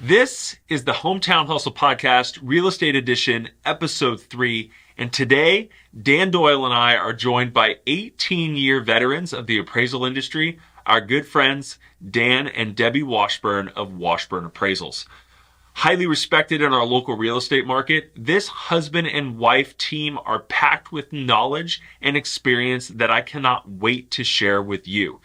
This is the Hometown Hustle Podcast, Real Estate Edition, Episode 3. And today, Dan Doyle and I are joined by 18-year veterans of the appraisal industry, our good friends, Dan and Debbie Washburn of Washburn Appraisals. Highly respected in our local real estate market, this husband and wife team are packed with knowledge and experience that I cannot wait to share with you.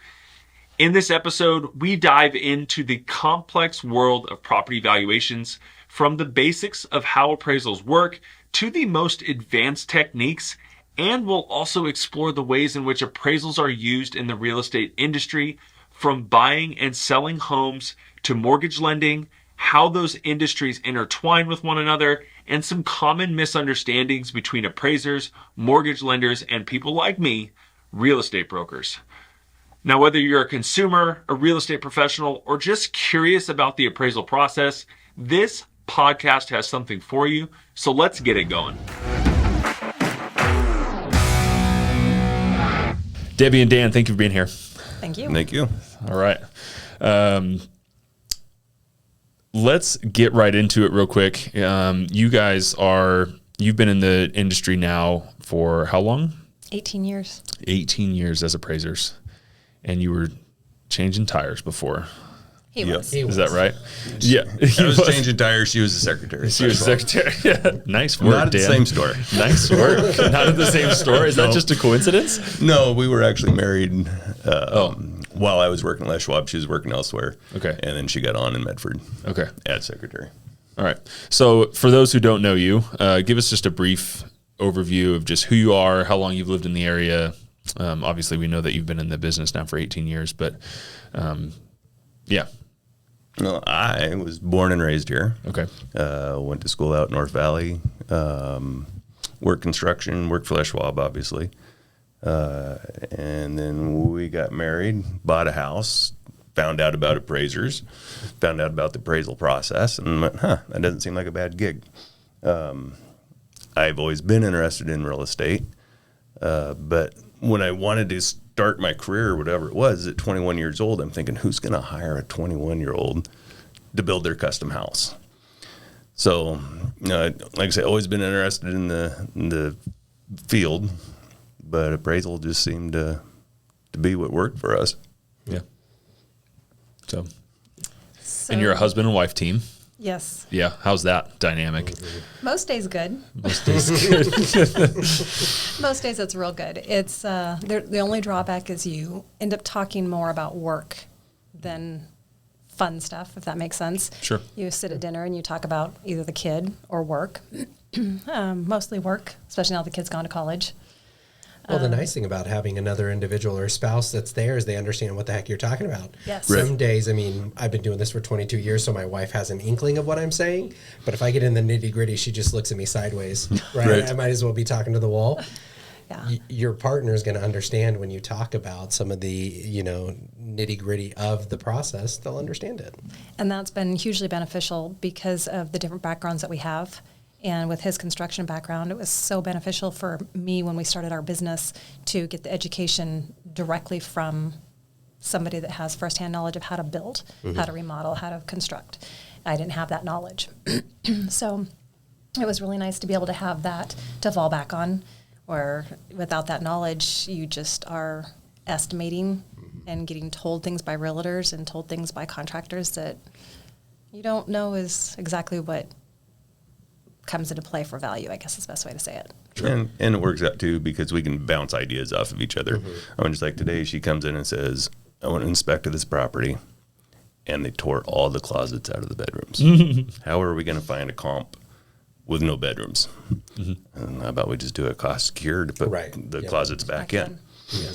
In this episode, we dive into the complex world of property valuations, from the basics of how appraisals work to the most advanced techniques, and we'll also explore the ways in which appraisals are used in the real estate industry, from buying and selling homes to mortgage lending, how those industries intertwine with one another, and some common misunderstandings between appraisers, mortgage lenders, and people like me, real estate brokers. Now, whether you're a consumer, a real estate professional, or just curious about the appraisal process, this podcast has something for you. So let's get it going. Debbie and Dan, thank you for being here. Thank you. Thank you. All right. Let's get right into it real quick. You've been in the industry now for how long? 18 years. 18 years as appraisers. And you were changing tires before. He was. Is that right? Yeah. I was changing tires. She was the secretary. She was the secretary. Yeah. Nice work, Not at Dan. the same store. Nice work. Not at the same store. Is that just a coincidence? No, we were actually married while I was working at Les Schwab. She was working elsewhere. Okay. And then she got on in Medford. Okay. As secretary. All right. So for those who don't know you, give us just a brief overview of just who you are, how long you've lived in the area. Obviously, we know that you've been in the business now for 18 years, but yeah. Well, I was born and raised here. Okay. Went to school out in North Valley. Worked construction, worked for Les Schwab, obviously. And then we got married, bought a house, found out about appraisers, found out about the appraisal process, and went, that doesn't seem like a bad gig. I've always been interested in real estate, but when I wanted to start my career or whatever it was at 21 years old, I'm thinking, who's going to hire a 21-year-old to build their custom house? So, like I said, always been interested in the field, but appraisal just seemed to be what worked for us. Yeah. So, and you're a husband and wife team. Yes. Yeah. How's that dynamic? Most days good. Most days good. Most days it's real good. It's the only drawback is you end up talking more about work than fun stuff, if that makes sense. Sure. You sit at dinner and you talk about either the kid or work. Mostly work, especially now the kid's gone to college. Well, the nice thing about having another individual or spouse that's there is they understand what the heck you're talking about. Yes. Some days, I mean, I've been doing this for 22 years, so my wife has an inkling of what I'm saying. But if I get in the nitty gritty, she just looks at me sideways, right? I might as well be talking to the wall. Yeah. Your partner is going to understand when you talk about some of the, nitty gritty of the process. They'll understand it. And that's been hugely beneficial because of the different backgrounds that we have. And with his construction background, it was so beneficial for me when we started our business to get the education directly from somebody that has firsthand knowledge of how to build, how to remodel, how to construct. I didn't have that knowledge. So it was really nice to be able to have that to fall back on, or without that knowledge, you just are estimating and getting told things by realtors and told things by contractors that you don't know is exactly what comes into play for value, I guess is the best way to say it. Sure. And it works out too because we can bounce ideas off of each other. I mean, just like today, she comes in and says, I want to inspect this property, and they tore all the closets out of the bedrooms. How are we going to find a comp with no bedrooms? And how about we just do a cost secure to put the closets back in? Yeah.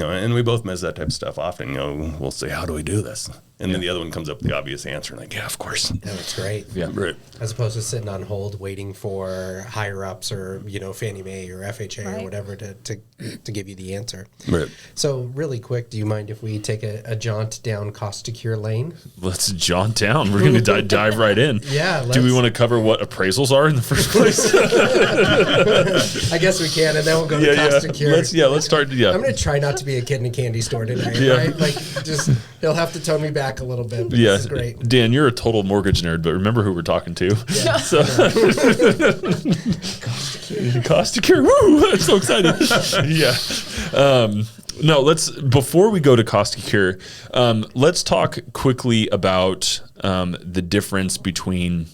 And we both miss that type of stuff often. We'll say, how do we do this? And then the other one comes up with the obvious answer, like, yeah, of course. Yeah, that's great. Yeah, right. As opposed to sitting on hold waiting for higher ups or Fannie Mae or FHA or whatever to give you the answer. Right. So really quick, do you mind if we take a jaunt down cost secure lane? Let's jaunt down. We're going to dive right in. Yeah. Do we want to cover what appraisals are in the first place? I guess we can, and then we'll go to cost secure. Let's start. Yeah. I'm going to try not to be a kid in a candy store today. Right? Like, just He'll have to tone me back a little bit. But Yeah, this is great. Dan, you're a total mortgage nerd, but remember who we're talking to. Yeah. So, cost to cure. Woo! I'm so excited. Yeah. No, before we go to cost to cure, let's talk quickly about the difference between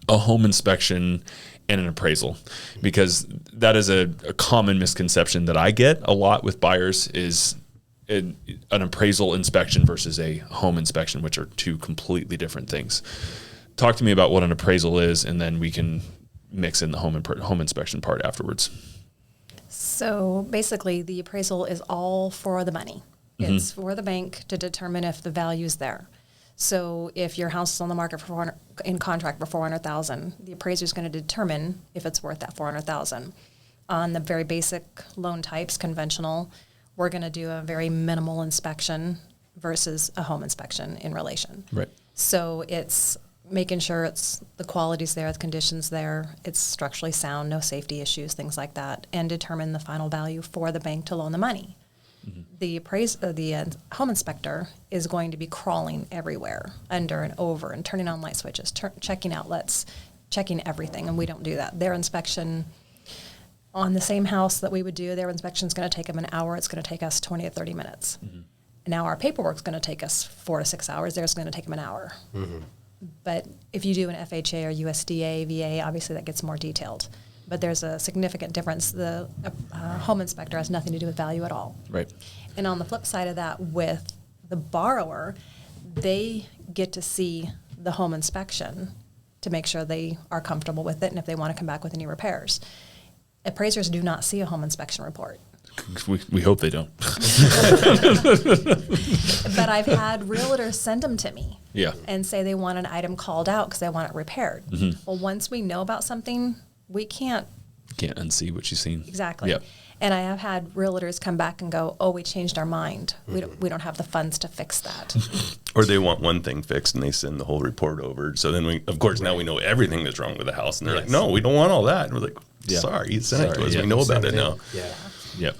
a home inspection and an appraisal, because that is a common misconception that I get a lot with buyers is an appraisal inspection versus a home inspection, which are two completely different things. Talk to me about what an appraisal is, and then we can mix in the home inspection part afterwards. So basically, the appraisal is all for the money. It's for the bank to determine if the value is there. So if your house is on the market for in contract for $400,000, the appraiser is going to determine if it's worth that $400,000. On the very basic loan types, conventional, we're going to do a very minimal inspection versus a home inspection in relation. Right. So it's making sure the quality's there, the conditions there, it's structurally sound, no safety issues, things like that, and determine the final value for the bank to loan the money. The home inspector is going to be crawling everywhere, under and over, and turning on light switches, checking outlets, checking everything, and we don't do that. Their inspection on the same house that we would do, their inspection is going to take them an hour. It's going to take us 20 to 30 minutes. Now our paperwork is going to take us 4 to 6 hours. Theirs is going to take them an hour. But if you do an FHA or USDA, VA, obviously that gets more detailed. But there's a significant difference. The home inspector has nothing to do with value at all. Right. And on the flip side of that, with the borrower, they get to see the home inspection to make sure they are comfortable with it and if they want to come back with any repairs. Appraisers do not see a home inspection report. We hope they don't. But I've had realtors send them to me. Yeah. And say they want an item called out because they want it repaired. Well, once we know about something, we can't unsee what you've seen. Exactly. Yep. And I have had realtors come back and go, "Oh, we changed our mind. We don't have the funds to fix that." Or they want one thing fixed and they send the whole report over. So then now we know everything that's wrong with the house. And they're like, "No, we don't want all that." And we're like, "Sorry, you sent it to us. We know about it now." Yeah. Yeah.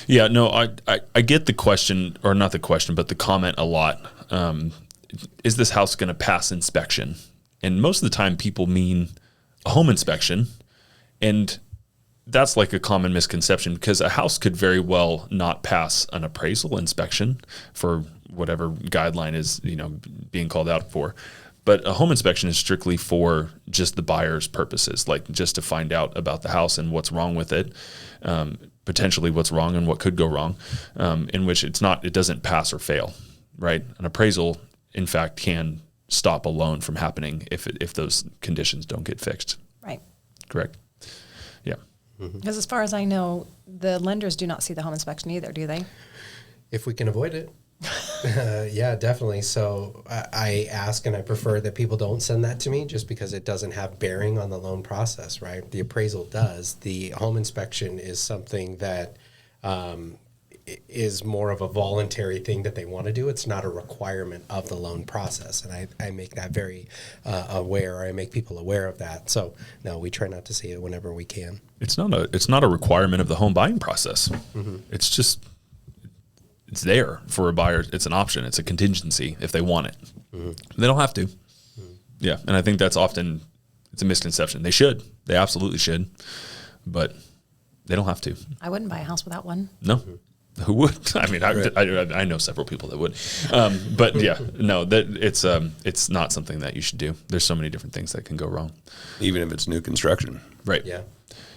Yeah, no, I get the question, or not the question, but the comment a lot. Is this house going to pass inspection? And most of the time people mean a home inspection. And that's like a common misconception, because a house could very well not pass an appraisal inspection for whatever guideline is, being called out for. But a home inspection is strictly for just the buyer's purposes, like just to find out about the house and what's wrong with it, potentially what's wrong and what could go wrong, in which it doesn't pass or fail, right? An appraisal, in fact, can stop a loan from happening if those conditions don't get fixed. Right. Correct. Yeah. Because as far as I know, the lenders do not see the home inspection either, do they? If we can avoid it. Yeah, definitely. So I ask and I prefer that people don't send that to me, just because it doesn't have bearing on the loan process, right? The appraisal does. The home inspection is something that is more of a voluntary thing that they want to do. It's not a requirement of the loan process. And I make that very aware, or I make people aware of that. So no, we try not to see it whenever we can. It's not a requirement of the home buying process. It's just, it's there for a buyer. It's an option. It's a contingency if they want it. They don't have to. Yeah. And I think that's often, it's a misconception. They should. They absolutely should. But they don't have to. I wouldn't buy a house without one. No. Who would? I mean, I know several people that would. But yeah, no, it's not something that you should do. There's so many different things that can go wrong. Even if it's new construction. Right. Yeah.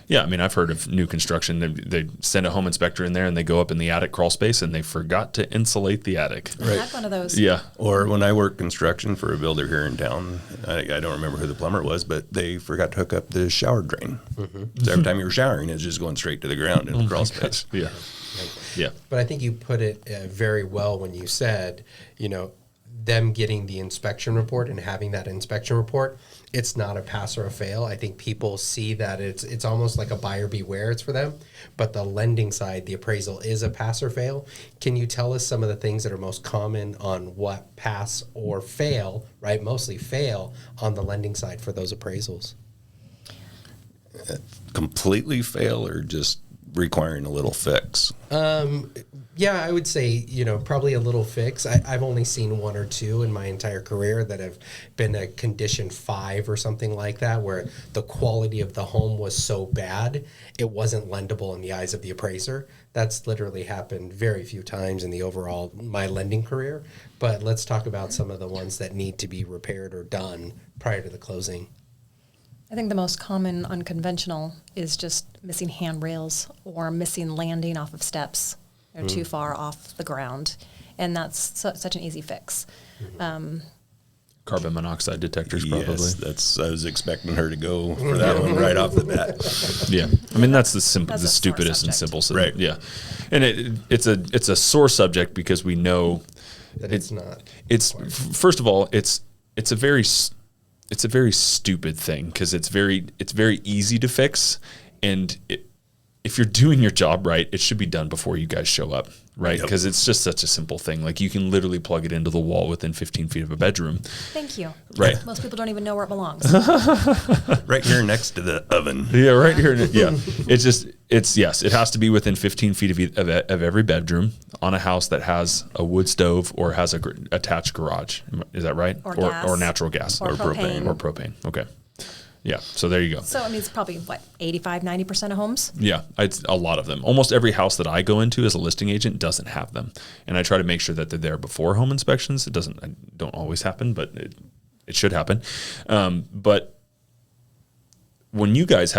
Yeah, I mean, I've heard of new construction. They send a home inspector in there and they go up in the attic crawl space and they forgot to insulate the attic. I had one of those. Yeah. Or when I worked construction for a builder here in town, I don't remember who the plumber was, but they forgot to hook up the shower drain. So every time you were showering, it's just going straight to the ground in the crawl space. Yeah. Yeah. But I think you put it very well when you said, them getting the inspection report and having that inspection report, it's not a pass or a fail. I think people see that it's almost like a buyer beware. It's for them. But the lending side, the appraisal, is a pass or fail. Can you tell us some of the things that are most common on what pass or fail, right? Mostly fail on the lending side for those appraisals. Completely fail, or just requiring a little fix? Yeah, I would say, probably a little fix. I've only seen one or two in my entire career that have been a condition 5 or something like that, where the quality of the home was so bad, it wasn't lendable in the eyes of the appraiser. That's literally happened very few times in my lending career. But let's talk about some of the ones that need to be repaired or done prior to the closing. I think the most common unconventional is just missing handrails or missing landing off of steps. They're too far off the ground, and that's such an easy fix. Carbon monoxide detectors, probably. Yes, I was expecting her to go for that one right off the bat. Yeah, I mean that's the sore stupidest and simple. Right. Yeah, and it's a sore subject because we know That it's not. It's first of all, it's a very stupid thing because it's very easy to fix, and if you're doing your job right, it should be done before you guys show up, right? Because it's just such a simple thing. Like you can literally plug it into the wall within 15 feet of a bedroom. Thank you. Right. Most people don't even know where it belongs. Right here next to the oven. Yeah, right here. Yeah, it has to be within 15 feet of every bedroom on a house that has a wood stove or has a attached garage. Is that right? Or gas. Or natural gas. Or propane. Or propane. Okay. Yeah, so there you go. So, I mean, it's probably, 85-90% of homes? Yeah, it's a lot of them. Almost every house that I go into as a listing agent doesn't have them. And I try to make sure that they're there before home inspections. It don't always happen, but it should happen. But when you guys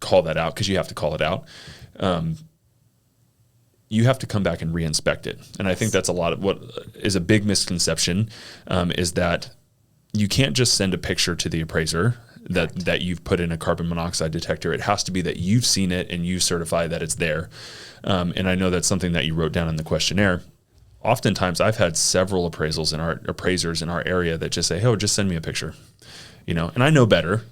call that out, because you have to call it out, you have to come back and re-inspect it. And I think that's a lot of what is a big misconception, is that you can't just send a picture to the appraiser that you've put in a carbon monoxide detector. It has to be that you've seen it and you certify that it's there. And I know that's something that you wrote down in the questionnaire. Oftentimes I've had several appraisers in our area that just say, "Oh, just send me a picture," and I know better.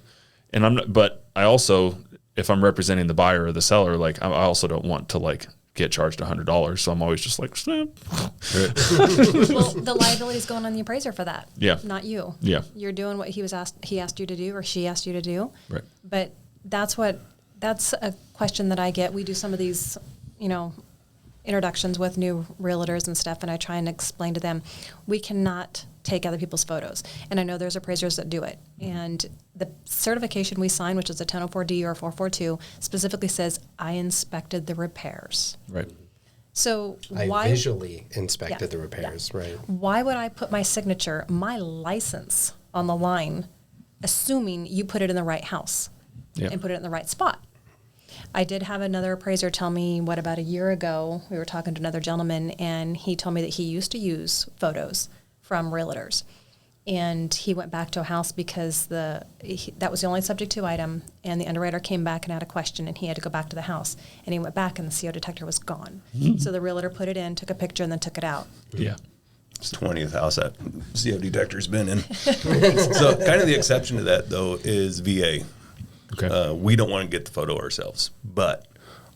But I also, if I'm representing the buyer or the seller, I also don't want to get charged $100. So I'm always just snap. Well, the liability is going on the appraiser for that. Yeah. Not you. Yeah. You're doing what he asked you to do, or she asked you to do. Right. But that's a question that I get. We do some of these, introductions with new realtors and stuff, and I try and explain to them, we cannot take other people's photos. And I know there's appraisers that do it. And the certification we sign, which is a 1004D or a 442, specifically says, I inspected the repairs. Right. So I visually inspected the repairs, right? Why would I put my signature, my license on the line, assuming you put it in the right house and put it in the right spot? I did have another appraiser tell me, about a year ago, we were talking to another gentleman, and he told me that he used to use photos from realtors. And he went back to a house because that was the only subject to item, and the underwriter came back and had a question, and he had to go back to the house. And he went back, and the CO detector was gone. So the realtor put it in, took a picture, and then took it out. Yeah. It's 20th house that CO detector's been in. So kind of the exception to that, though, is VA. Okay. We don't want to get the photo ourselves. But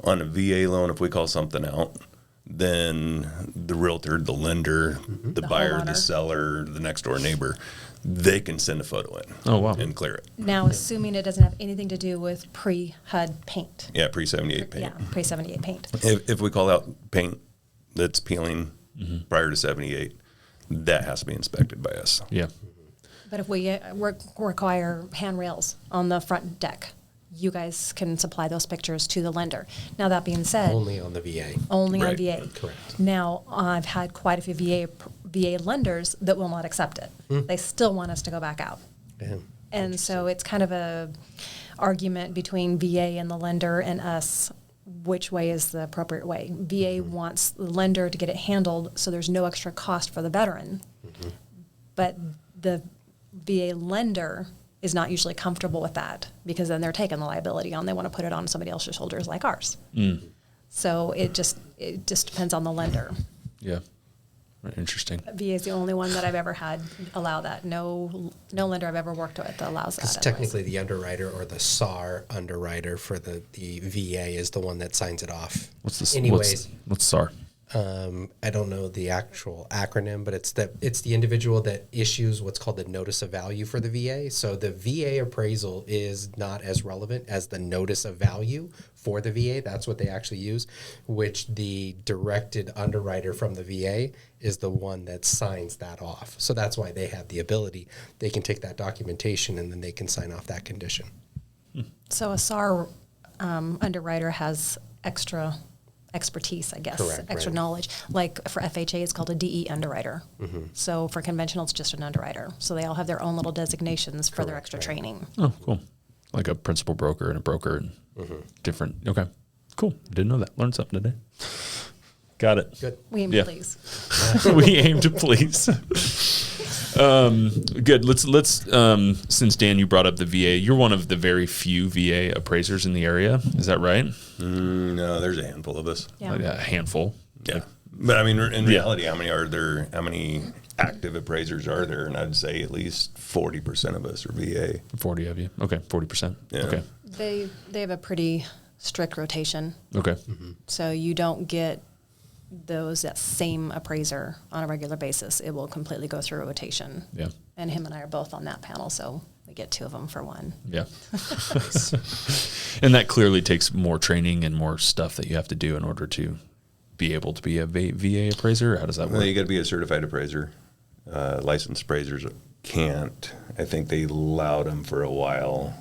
on a VA loan, if we call something out, then the realtor, the lender, the buyer, homeowner, the seller, the next door neighbor, they can send a photo in. Oh, wow. And clear it. Now, assuming it doesn't have anything to do with pre-HUD paint. Yeah, pre-78 paint. Yeah, pre-78 paint. If we call out paint that's peeling prior to 78, that has to be inspected by us. Yeah. But if we require handrails on the front deck, you guys can supply those pictures to the lender. Now, that being said, Only on the VA. only on Right. VA. Correct. Now, I've had quite a few VA lenders that will not accept it. They still want us to go back out. Yeah. And so it's kind of a argument between VA and the lender and us, which way is the appropriate way. VA wants the lender to get it handled so there's no extra cost for the veteran. But the VA lender is not usually comfortable with that, because then they're taking the liability on. They want to put it on somebody else's shoulders like ours. So it just depends on the lender. Yeah. Interesting. VA is the only one that I've ever had allow that. No lender I've ever worked with that allows that. Because technically the underwriter or the SAR underwriter for the VA is the one that signs it off. What's this? Anyways, What's SAR? I don't know the actual acronym, but it's the individual that issues what's called the notice of value for the VA. So the VA appraisal is not as relevant as the notice of value for the VA. That's what they actually use, which the directed underwriter from the VA is the one that signs that off. So that's why they have the ability. They can take that documentation and then they can sign off that condition. So a SAR underwriter has extra expertise, I guess, Correct, extra right. knowledge. Like for FHA, it's called a DE underwriter. So for conventional, it's just an underwriter. So they all have their own little designations for their extra training. Oh, cool. Like a principal broker and a broker and different. Okay, cool. Didn't know that. Learned something today. Got it. Good. We aim Yeah. to please. We aim to please. Good. Let's since Dan, you brought up the VA, you're one of the very few VA appraisers in the area. Is that right? No, there's a handful of us. Yeah. Like a handful. Yeah. But I mean, in reality, how many are there? How many active appraisers are there? And I'd say at least 40% of us are VA. 40 of you. Okay. 40%. Yeah. Okay. They have a pretty strict rotation. Okay. So you don't get that same appraiser on a regular basis. It will completely go through a rotation. Yeah. And him and I are both on that panel, so we get 2 of them for 1. Yeah. And that clearly takes more training and more stuff that you have to do in order to be able to be a VA appraiser. How does that work? Well, you got to be a certified appraiser. Licensed appraisers can't. I think they allowed them for a while.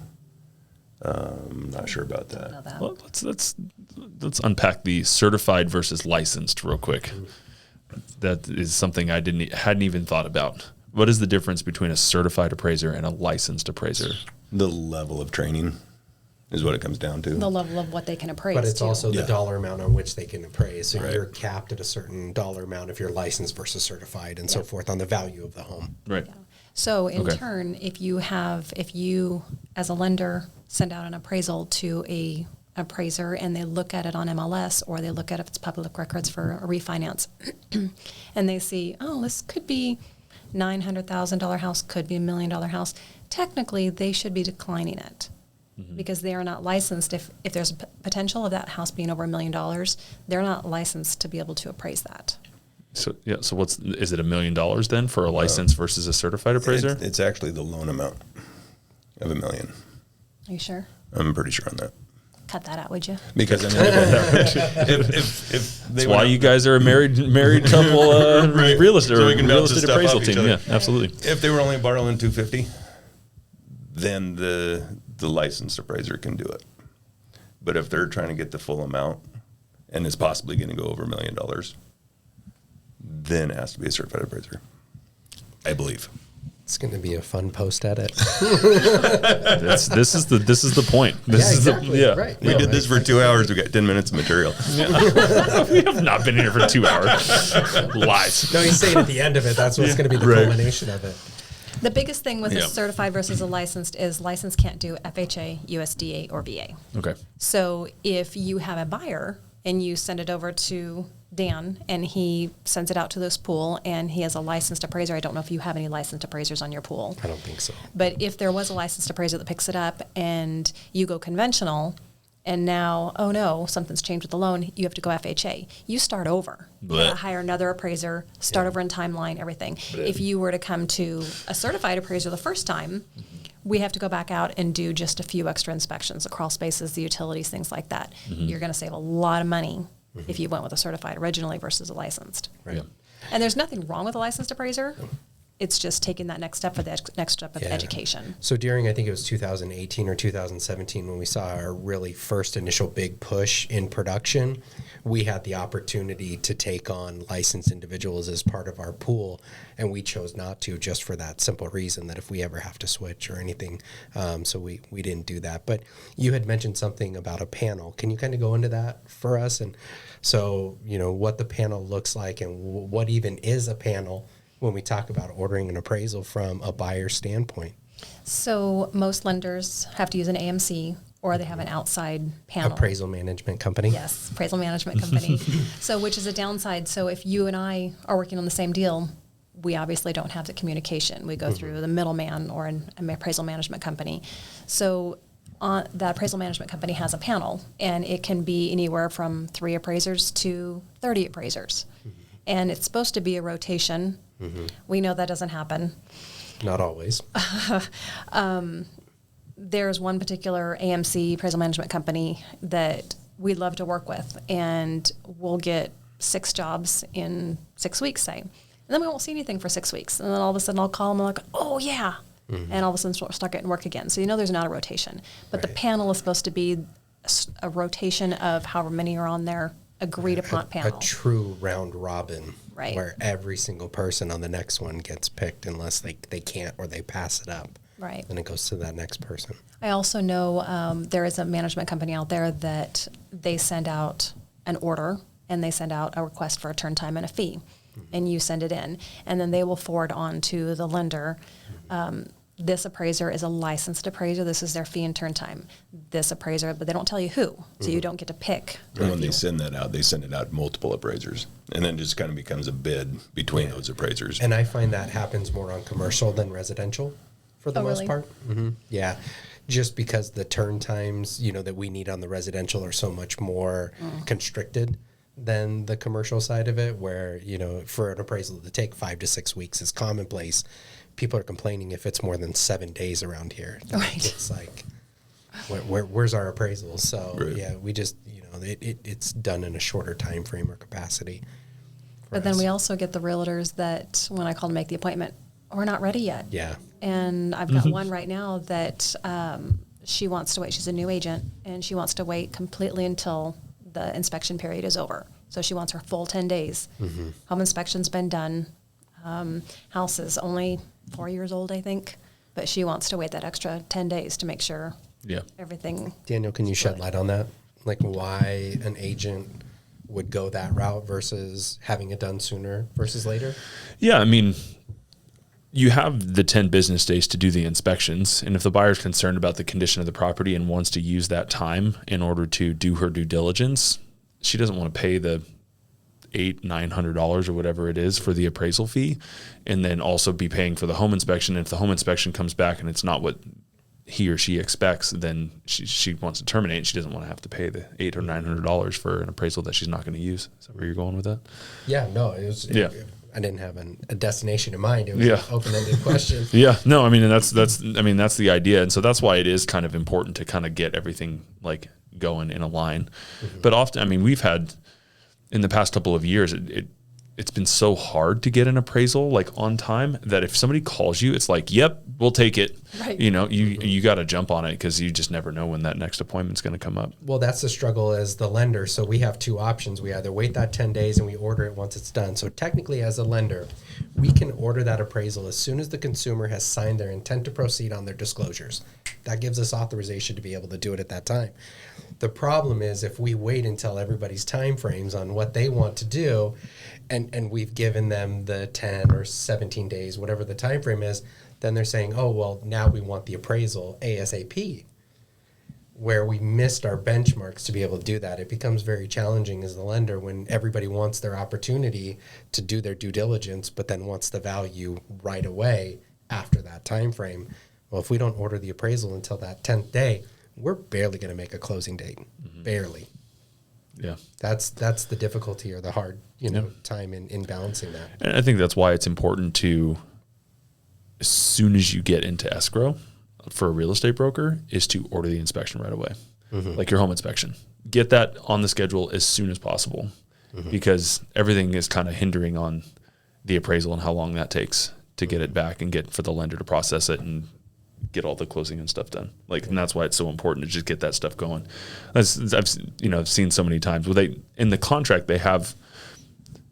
I'm not sure about that. Know that. Well, let's unpack the certified versus licensed real quick. That is something I hadn't even thought about. What is the difference between a certified appraiser and a licensed appraiser? The level of training is what it comes down to. The level of what they can appraise, But it's too. also the Yeah. dollar amount on which they can appraise. So Right. you're capped at a certain dollar amount if you're licensed versus certified and so forth on the value of the home. Right. So in Okay. turn, if you as a lender send out an appraisal to a appraiser and they look at it on MLS or they look at if it's public records for a refinance and they see, oh, this could be $900,000 house, could be $1 million house, technically they should be declining it because they are not licensed. If there's a potential of that house being over $1 million, they're not licensed to be able to appraise that. So yeah. So is it $1 million then for a license versus a certified appraiser? It's actually the loan amount of $1 million. Are you sure? I'm pretty sure on that. Cut that out, would you? Because I mean, if they That's went why out- you guys are a married couple Right. real estate, So we can real bounce estate this stuff appraisal off each team. other. Yeah, absolutely. if they were only borrowing $250, then the licensed appraiser can do it. But if they're trying to get the full amount and is possibly going to go over $1 million, then it has to be a certified appraiser, I believe. It's going to be a fun post edit. This is the point. This is exactly. the Right. We did this for 2 hours. We got 10 minutes of material. We have not been here for 2 hours. Lies. No, he's saying at the end of it, that's what's going to be the Right. culmination of it. The biggest thing with Yeah. a certified versus a licensed is licensed can't do FHA, USDA, or VA. Okay. So if you have a buyer and you send it over to Dan and he sends it out to this pool and he has a licensed appraiser, I don't know if you have any licensed appraisers on your pool. I don't think so. But if there was a licensed appraiser that picks it up and you go conventional and now, oh no, something's changed with the loan, you have to go FHA. You start over. You gotta Blech. hire another appraiser, start over in timeline, everything. If you were to come to a certified appraiser the first time, we have to go back out and do just a few extra inspections, the crawl spaces, the utilities, things like that. You're gonna save a lot of money if you went with a certified originally versus a licensed. Right. Yeah. And there's nothing wrong with a licensed appraiser. It's just taking that next step for the next step of Yeah. education. So during, I think it was 2018 or 2017, when we saw our really first initial big push in production, we had the opportunity to take on licensed individuals as part of our pool, and we chose not to just for that simple reason that if we ever have to switch or anything, so we didn't do that. But you had mentioned something about a panel. Can you kind of go into that for us? And so, what the panel looks like and what even is a panel when we talk about ordering an appraisal from a buyer standpoint. So most lenders have to use an AMC or they have an outside panel. Appraisal management company. Yes, appraisal management company. So which is a downside. So if you and I are working on the same deal, we obviously don't have the communication. We go through the middleman or an appraisal management company. So that appraisal management company has a panel, and it can be anywhere from 3 appraisers to 30 appraisers. and it's supposed to be a rotation. We know that doesn't happen. Not always. There's one particular AMC appraisal management company that we love to work with, and we'll get 6 jobs in 6 weeks, say. And then we won't see anything for 6 weeks. And then all of a sudden I'll call them and I'm like, oh, yeah. And all of a sudden we'll start getting work again. So there's not a rotation. But the panel is supposed to be a rotation of however many are on their agreed upon panel. A true round robin. Right. Where every single person on the next one gets picked unless they can't or they pass it up. Right. Then it goes to that next person. I also know there is a management company out there that they send out an order and they send out a request for a turn time and a fee. And you send it in. And then they will forward on to the lender. This appraiser is a licensed appraiser. This is their fee and turn time. This appraiser, but they don't tell you who. So you don't get to pick. And when they send that out, they send it out to multiple appraisers. And then it just kind of becomes a bid between those appraisers. And I find that happens more on commercial than residential for the most really? part. Yeah. Just because the turn times, that we need on the residential are so much more constricted than the commercial side of it, where, for an appraisal to take 5 to 6 weeks is commonplace. People are complaining if it's more than 7 days around here. Right. It's like, where's our appraisal? So, Right. yeah, we just, it's done in a shorter time frame or capacity. But then we also get the realtors that when I call to make the appointment, we're not ready yet. Yeah. And I've got one right now that she wants to wait. She's a new agent, and she wants to wait completely until the inspection period is over. So she wants her full 10 days. Home inspection's been done. House is only 4 years old, I think. But she wants to wait that extra 10 days to make sure everything. Daniel, can you shed light on that? Like why an agent would go that route versus having it done sooner versus later? Yeah, I mean, you have the 10 business days to do the inspections, and if the buyer's concerned about the condition of the property and wants to use that time in order to do her due diligence, she doesn't want to pay the $800-900 or whatever it is for the appraisal fee, and then also be paying for the home inspection. And if the home inspection comes back and it's not what he or she expects, then she wants to terminate, and she doesn't want to have to pay the $800 or $900 for an appraisal that she's not going to use. Is that where you're going with that? Yeah, no, it was. Yeah. I didn't have a destination in mind. It was Yeah. an open-ended question. Yeah, no, I mean, and that's the idea, and so that's why it is kind of important to kind of get everything like going in a line. But often, I mean, we've had in the past couple of years, it's been so hard to get an appraisal like on time that if somebody calls you, it's like, yep, we'll take it. Right. You got to jump on it because you just never know when that next appointment's going to come up. Well, that's the struggle as the lender. So we have 2 options. We either wait that 10 days and we order it once it's done. So technically, as a lender, we can order that appraisal as soon as the consumer has signed their intent to proceed on their disclosures. That gives us authorization to be able to do it at that time. The problem is if we wait until everybody's time frames on what they want to do, and we've given them the 10 or 17 days, whatever the time frame is, then they're saying, oh, well, now we want the appraisal ASAP, where we missed our benchmarks to be able to do that. It becomes very challenging as the lender when everybody wants their opportunity to do their due diligence, but then wants the value right away after that time frame. Well, if we don't order the appraisal until that 10th day, we're barely going to make a closing date. Barely. Yeah. That's the difficulty or the hard, time in balancing that. And I think that's why it's important to, as soon as you get into escrow for a real estate broker, is to order the inspection right away. Like your home inspection. Get that on the schedule as soon as possible because everything is kind of hindering on the appraisal and how long that takes to get it back and get for the lender to process it and get all the closing and stuff done. And that's why it's so important to just get that stuff going. I've seen so many times where in the contract, they have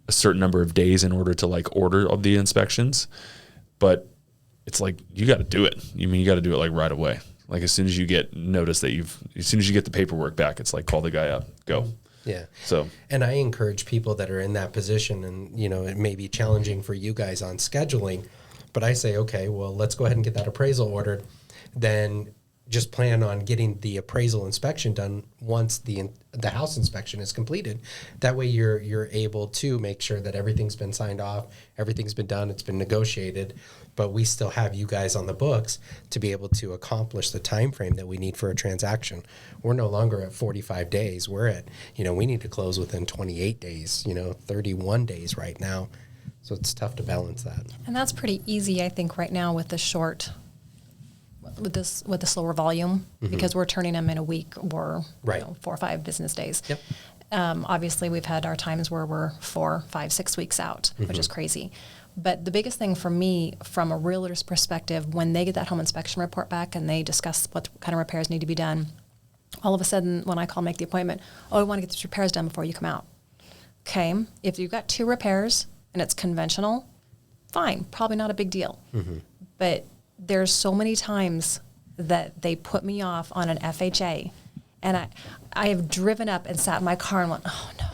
a certain number of days in order to order of the inspections, but it's like, you got to do it. You got to do it right away. As soon as you get notice that as soon as you get the paperwork back, it's like, call the guy up, go. Yeah. So, and I encourage people that are in that position, and it may be challenging for you guys on scheduling, but I say, okay, well, let's go ahead and get that appraisal ordered. Then just plan on getting the appraisal inspection done once the house inspection is completed. That way you're able to make sure that everything's been signed off, everything's been done, it's been negotiated, but we still have you guys on the books to be able to accomplish the time frame that we need for a transaction. We're no longer at 45 days. We're at, we need to close within 28 days, 31 days right now. So it's tough to balance that. And that's pretty easy, I think, right now with the slower volume, because we're turning them in a week or 4 or 5 business days. Yep. Obviously, we've had our times where we're 4, 5, 6 weeks out, which is crazy. But the biggest thing for me, from a realtor's perspective, when they get that home inspection report back and they discuss what kind of repairs need to be done, all of a sudden, when I call make the appointment, I want to get these repairs done before you come out. Okay, if you've got 2 repairs and it's conventional, fine, probably not a big deal. But there's so many times that they put me off on an FHA, and I have driven up and sat in my car and went, oh no,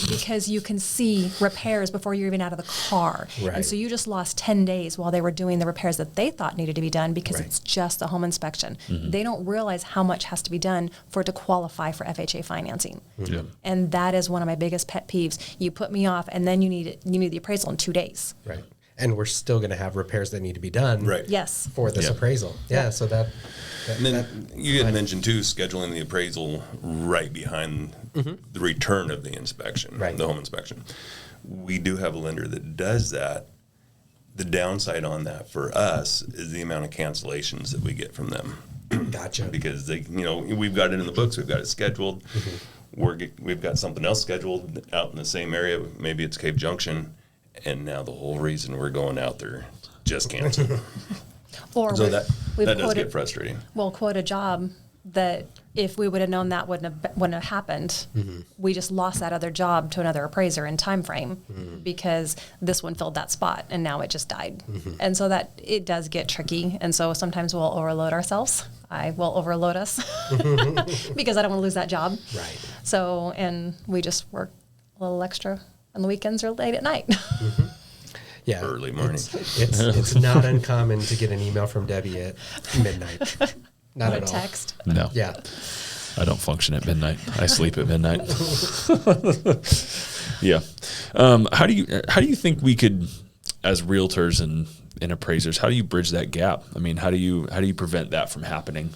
because you can see repairs before you're even out of the car. Right. And so you just lost 10 days while they were doing the repairs that they thought needed to be done, because Right. it's just a home inspection. They don't realize how much has to be done for it to qualify for FHA financing. Yeah. And that is one of my biggest pet peeves. You put me off, and then you need the appraisal in 2 days. Right. And we're still going to have repairs that need to be done Right. Yes. for this Yeah. appraisal. Yeah, so that And then you had mentioned too, scheduling the appraisal right behind the return of the inspection, Right. the home inspection. We do have a lender that does that. The downside on that for us is the amount of cancellations that we get from them. Gotcha. Because they, we've got it in the books, we've got it scheduled. We've got something else scheduled out in the same area. Maybe it's Cave Junction, and now the whole reason we're going out there just canceled. Or So we've that does quoted, get frustrating. we'll quote a job that if we would have known that wouldn't have happened, we just lost that other job to another appraiser in time frame because this one filled that spot and now it just died. And so that it does get tricky. And so sometimes we'll overload ourselves. I will overload us because I don't want to lose that job. Right. So, and we just work a little extra on the weekends or late at night. Yeah. Early morning. It's not uncommon to get an email from Debbie at midnight. Not Or a at all. text. No. Yeah. I don't function at midnight. I sleep at midnight. Yeah. How do you think we could, as realtors and appraisers, how do you bridge that gap? I mean, how do you prevent that from happening?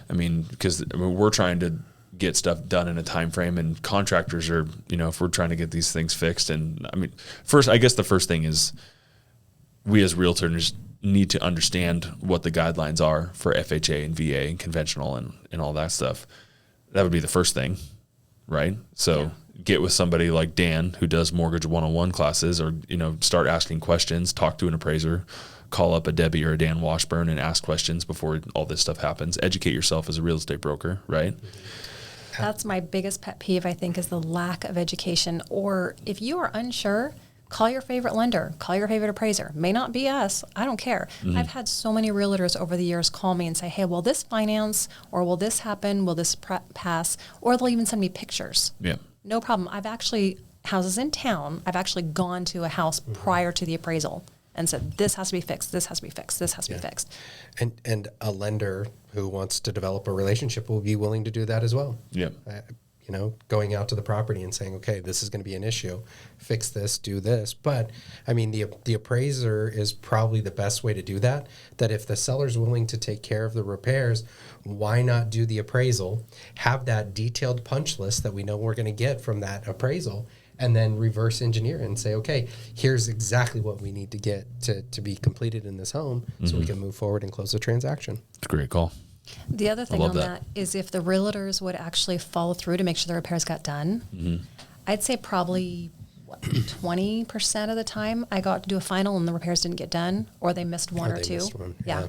I mean, because we're trying to get stuff done in a time frame, and contractors are, if we're trying to get these things fixed. And I mean, I guess the first thing is we as realtors need to understand what the guidelines are for FHA and VA and conventional and all that stuff. That would be the first thing, right? So get with somebody like Dan who does mortgage 101 classes, or, start asking questions, talk to an appraiser, call up a Debbie or a Dan Washburn and ask questions before all this stuff happens. Educate yourself as a real estate broker, right? That's my biggest pet peeve, I think, is the lack of education. Or if you are unsure, call your favorite lender, call your favorite appraiser. May not be us. I don't care. I've had so many realtors over the years call me and say, hey, will this finance, or will this happen? Will this pass? Or they'll even send me pictures. Yeah. No problem. Houses in town, I've actually gone to a house prior to the appraisal and said, this has to be fixed, this has to be fixed, this has to be fixed. And a lender who wants to develop a relationship will be willing to do that as well. Yeah. Going out to the property and saying, okay, this is going to be an issue, fix this, do this. But I mean, the appraiser is probably the best way to do that. That if the seller's willing to take care of the repairs, why not do the appraisal, have that detailed punch list that we know we're going to get from that appraisal, and then reverse engineer and say, okay, here's exactly what we need to get to be completed in this home so we can move forward and close the transaction. It's a great call. The other thing love on that. that is if the realtors would actually follow through to make sure the repairs got done, I'd say probably 20% of the time I got to do a final and the repairs didn't get done, or they missed one Or or they two. missed one, yeah.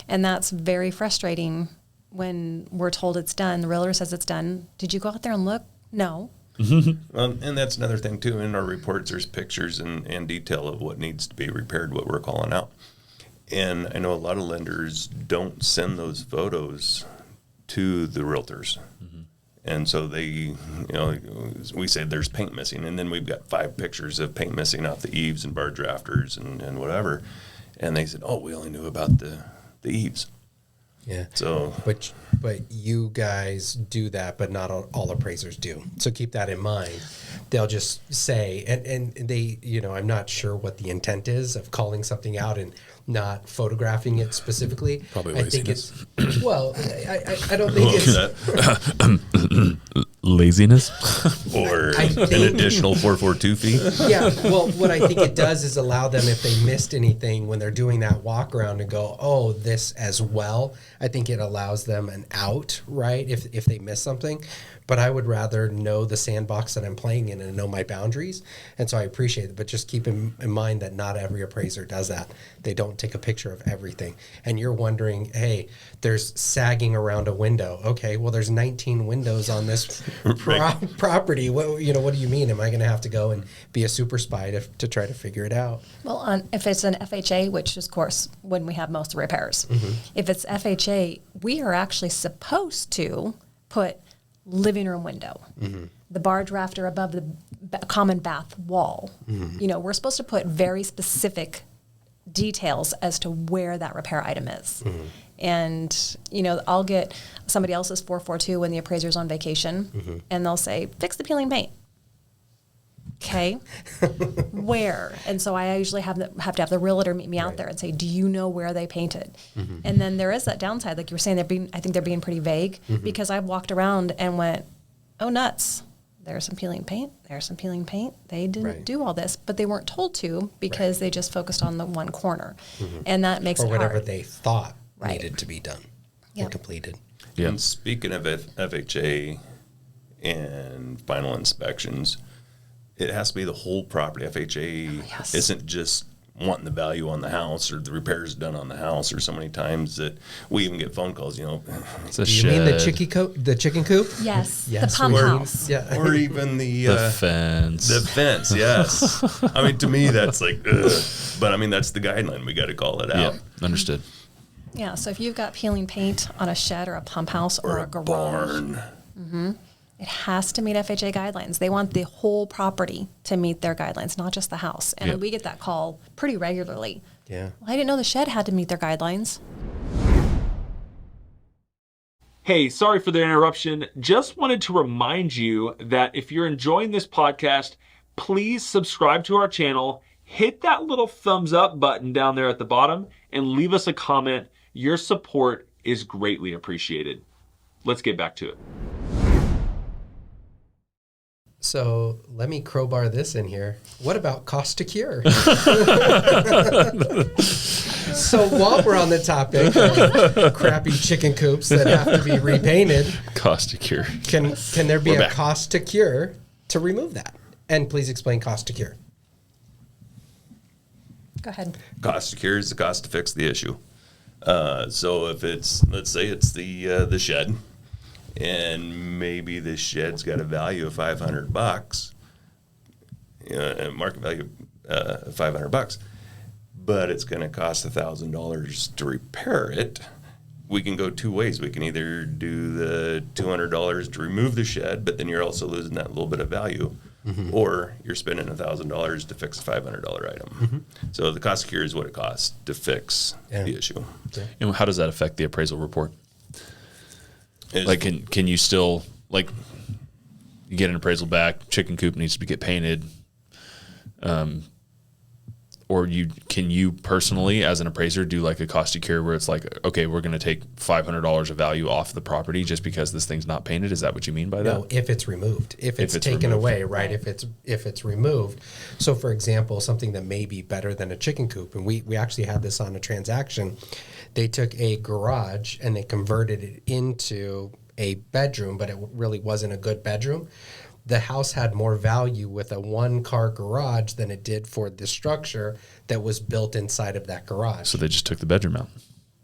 And that's very frustrating when we're told it's done. The realtor says it's done. Did you go out there and look? No. And that's another thing too. In our reports, there's pictures and detail of what needs to be repaired, what we're calling out. And I know a lot of lenders don't send those photos to the realtors. And so they, we say there's paint missing, and then we've got 5 pictures of paint missing off the eaves and bar drafters and whatever. And they said, oh, we only knew about the eaves. Yeah. So, But you guys do that, but not all appraisers do. So keep that in mind. They'll just say, and they, I'm not sure what the intent is of calling something out and not photographing it specifically. Probably I think laziness. it's, well, I don't think it's, Laziness. or I an think- additional 442 fee. yeah. Well, what I think it does is allow them, if they missed anything when they're doing that walk around, to go, oh, this as well. I think it allows them an out, right? If they miss something. But I would rather know the sandbox that I'm playing in and know my boundaries. And so I appreciate it. But just keep in mind that not every appraiser does that. They don't take a picture of everything. And you're wondering, hey, there's sagging around a window. Okay, well, there's 19 windows on this property. What do you mean? Am I going to have to go and be a super spy to try to figure it out? Well, if it's an FHA, which is, of course, when we have most of the repairs, if it's FHA, we are actually supposed to put living room window, the barge rafter above the common bath wall. We're supposed to put very specific details as to where that repair item is. And, I'll get somebody else's 442 when the appraiser's on vacation, and they'll say, fix the peeling paint. Okay, where? And so I usually have to have the realtor meet me out there and say, do you know where they painted? And then there is that downside, like you were saying, I think they're being pretty vague, because I've walked around and went, oh, nuts. There's some peeling paint. There's some peeling paint. They didn't do all this, but they weren't told to, because they just focused on the one corner. And that makes Or it whatever hard. they thought Right. needed to be done Yeah. and completed. Yeah. And speaking of FHA and final inspections, it has to be the whole property. FHA yes. isn't just wanting the value on the house or the repairs done on the house, or so many times that we even get phone calls, It's a Do you shed. mean the chicken coop? Yes, Yes, the pump we- house. Yeah. or even the fence. the fence. Yes, I mean, to me that's like, ugh. But I mean, that's the guideline. We got to call it Yeah, out. understood. Yeah, so if you've got peeling paint on a shed or a pump house or, a garage, barn. it has to meet FHA guidelines. They want the whole property to meet their guidelines, not just the house. And Yep. we get that call pretty regularly. Yeah. Well, I didn't know the shed had to meet their guidelines. Hey, sorry for the interruption. Just wanted to remind you that if you're enjoying this podcast, please subscribe to our channel, hit that little thumbs up button down there at the bottom, and leave us a comment. Your support is greatly appreciated. Let's get back to it. So let me crowbar this in here. What about cost to cure? So while we're on the topic of crappy chicken coops that have to be repainted, Cost to cure. can there be We're a back. cost to cure to remove that? And please explain cost to cure. Go ahead. Cost to cure is the cost to fix the issue. So if it's, let's say it's the shed, and maybe the shed's got a value of $500, a market value of $500, but it's going to cost $1,000 to repair it. We can go two ways. We can either do the $200 to remove the shed, but then you're also losing that little bit of value, or you're spending $1,000 to fix a $500 item. So the cost of cure is what it costs to fix the issue. And how does that affect the appraisal report? Is- Like, can you still, like, you get an appraisal back, chicken coop needs to get painted, or can you personally, as an appraiser, do like a cost to cure where it's like, okay, we're going to take $500 of value off the property just because this thing's not painted? Is that what you mean by that? No, if it's removed, if it's it's taken removed. away, right? If it's removed. So, for example, something that may be better than a chicken coop, and we actually had this on a transaction. They took a garage and they converted it into a bedroom, but it really wasn't a good bedroom. The house had more value with a one-car garage than it did for the structure that was built inside of that garage. So they just took the bedroom out.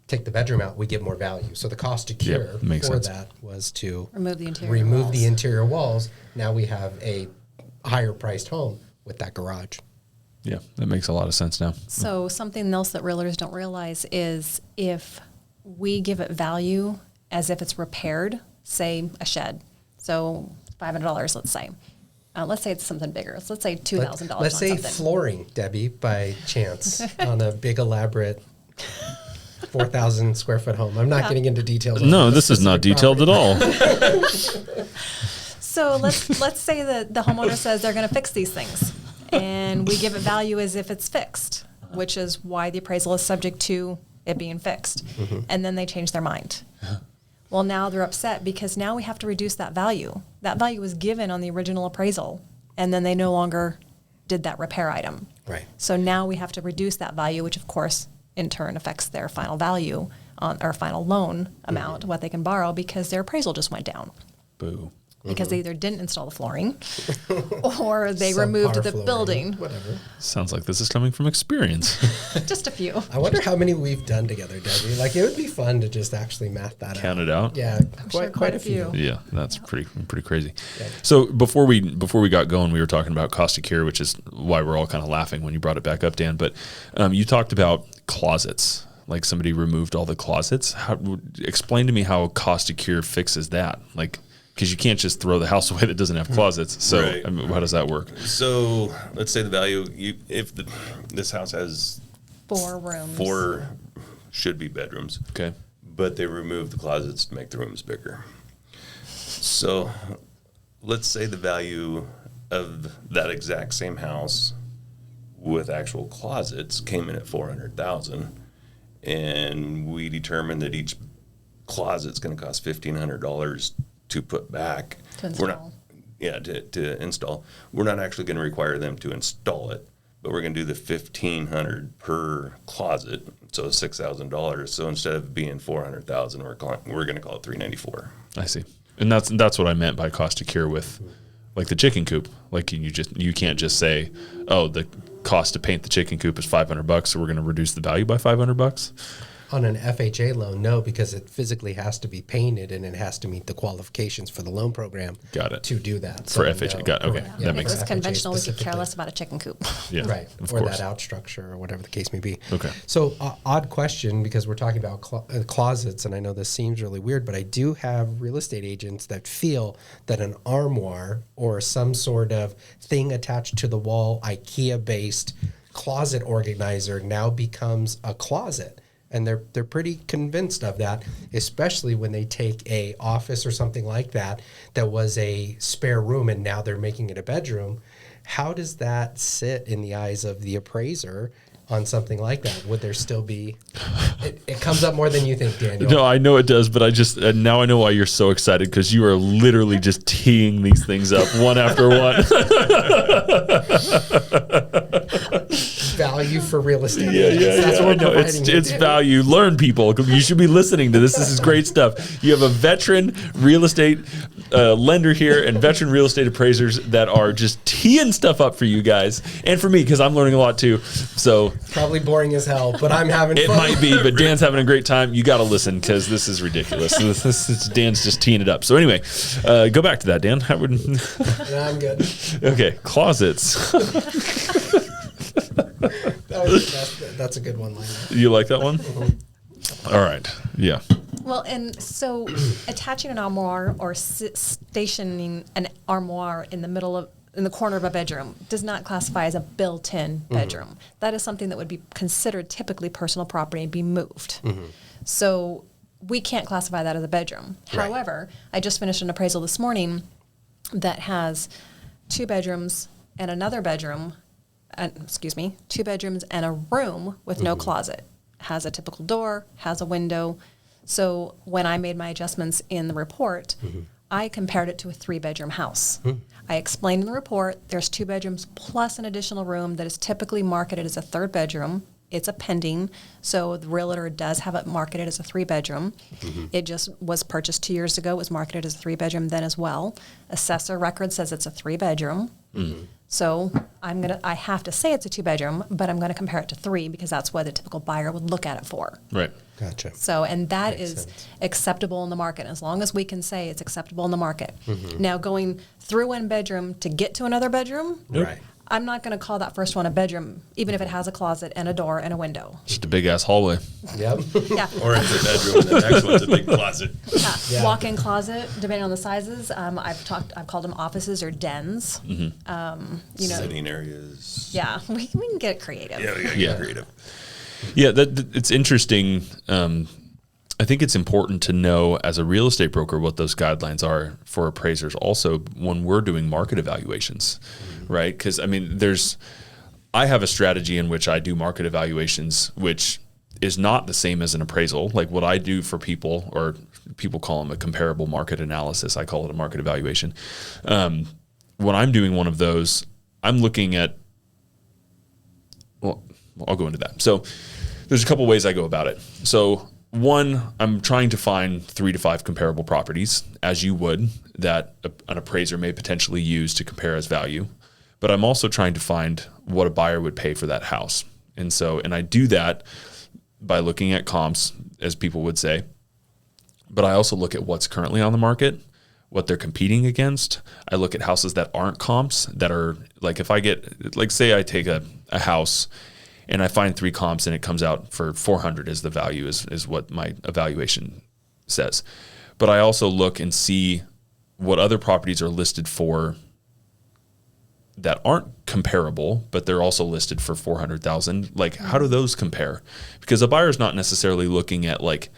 Take the bedroom out, we get more value. So the cost to cure makes for sense. that was to Remove the interior remove walls. the interior walls. Now we have a higher priced home with that garage. Yeah, that makes a lot of sense now. So something else that realtors don't realize is if we give it value as if it's repaired, say a shed, so $500, let's say. Let's say it's something bigger. So let's say $2,000 on Let's say something. flooring, Debbie, by chance, on a big elaborate 4,000 square foot home. I'm not getting into details. No, on this is not detailed at all. So let's say that the homeowner says they're going to fix these things, and we give it value as if it's fixed, which is why the appraisal is subject to it being fixed. And then they change their mind. Well, now they're upset because now we have to reduce that value. That value was given on the original appraisal, and then they no longer did that repair item. Right. So now we have to reduce that value, which of course in turn affects their final value on or final loan amount, what they can borrow, because their appraisal just went down. Boo. Because they either didn't install the flooring or they Subpar removed the flooring, building. Whatever. Sounds like this is coming from experience. Just a few. I wonder how many we've done together, Debbie. Like, it would be fun to just actually math that Count out. it out. Yeah, sure quite a few. Yeah, that's pretty crazy. Yeah. So before we got going, we were talking about cost to cure, which is why we're all kind of laughing when you brought it back up, Dan. But you talked about closets, like somebody removed all the closets. Explain to me how cost to cure fixes that, like. Because you can't just throw the house away that doesn't have closets. So Right. I mean, how does that work? So let's say the value, this house has 4 rooms. 4 should be bedrooms, Okay. but they removed the closets to make the rooms bigger. So let's say the value of that exact same house with actual closets came in at $400,000, and we determined that each closet's going to cost $1,500 to put back. To install. We're not, yeah, to install. We're not actually going to require them to install it, but we're going to do the $1,500 per closet, so $6,000. So instead of being $400,000, we're going to call it $394. I see. And that's what I meant by cost to cure with like the chicken coop. Like you can't just say, oh, the cost to paint the chicken coop is $500, so we're going to reduce the value by $500. On an FHA loan, no, because it physically has to be painted and it has to meet the qualifications for the loan program. Got it. To do that. For So, FHA. no. Got it. Okay. Yeah. That If makes it was sense. conventional, we could care specifically. less about a chicken coop. Yeah. Right. Of Or course. that out structure or whatever the case may be. Okay. So odd question, because we're talking about closets, and I know this seems really weird, but I do have real estate agents that feel that an armoire or some sort of thing attached to the wall, IKEA-based closet organizer now becomes a closet. And they're pretty convinced of that, especially when they take a office or something like that was a spare room and now they're making it a bedroom. How does that sit in the eyes of the appraiser on something like that? Would there still be? It comes up more than you think, Daniel. No, I know it does, but now I know why you're so excited, because you are literally just teeing these things up one after one. Value for real estate. That's what we're No, providing here. it's value. Learn, people. You should be listening to this. This is great stuff. You have a veteran real estate lender here and veteran real estate appraisers that are just teeing stuff up for you guys and for me, because I'm learning a lot too. So Probably boring as hell, but I'm having it fun. might be, but Dan's having a great time. You got to listen, because this is ridiculous. This is Dan's just teeing it up. So anyway, go back to that, Dan. How would? Yeah, I'm good. Okay, closets. That's a good one liner. You like that one? All right. Yeah. Well, and so attaching an armoire or stationing an armoire in the corner of a bedroom does not classify as a built-in bedroom. That is something that would be considered typically personal property and be moved. So we can't classify that as a bedroom. Right. However, I just finished an appraisal this morning that has 2 bedrooms and another bedroom, 2 bedrooms and a room with no closet. Has a typical door, has a window. So when I made my adjustments in the report, I compared it to a 3-bedroom house. I explained in the report there's 2 bedrooms plus an additional room that is typically marketed as a 3rd bedroom. It's a pending, so the realtor does have it marketed as a 3-bedroom. It just was purchased 2 years ago. It was marketed as a 3-bedroom then as well. Assessor record says it's a 3-bedroom. So I have to say it's a 2-bedroom, but I'm going to compare it to 3 because that's what a typical buyer would look at it for. Right. Gotcha. So, and that Makes is sense. acceptable in the market, as long as we can say it's acceptable in the market. Now, going through one bedroom to get to another bedroom, Right. I'm not going to call that first one a bedroom, even if it has a closet and a door and a window. Just a big ass hallway. Yep. Yeah. Or it's a bedroom and the next one's a big closet. Yeah. Walk-in closet, depending on the sizes. I've called them offices or dens. You know, Sitting areas. yeah, we can get creative. Yeah, we gotta Yeah. get creative. Yeah, it's interesting. I think it's important to know as a real estate broker what those guidelines are for appraisers. Also, when we're doing market evaluations, right? Because I mean, I have a strategy in which I do market evaluations, which is not the same as an appraisal. Like what I do for people, or people call them a comparable market analysis. I call it a market evaluation. When I'm doing one of those, I'm looking at, well, I'll go into that. So there's a couple ways I go about it. So one, I'm trying to find 3 to 5 comparable properties, as you would, that an appraiser may potentially use to compare as value. But I'm also trying to find what a buyer would pay for that house. And I do that by looking at comps, as people would say. But I also look at what's currently on the market, what they're competing against. I look at houses that aren't comps, that are like, if I get, like say I take a house and I find 3 comps and it comes out for 400 as the value is what my evaluation says. But I also look and see what other properties are listed for that aren't comparable, but they're also listed for 400,000. Like, how do those compare? Because a buyer's not necessarily looking at like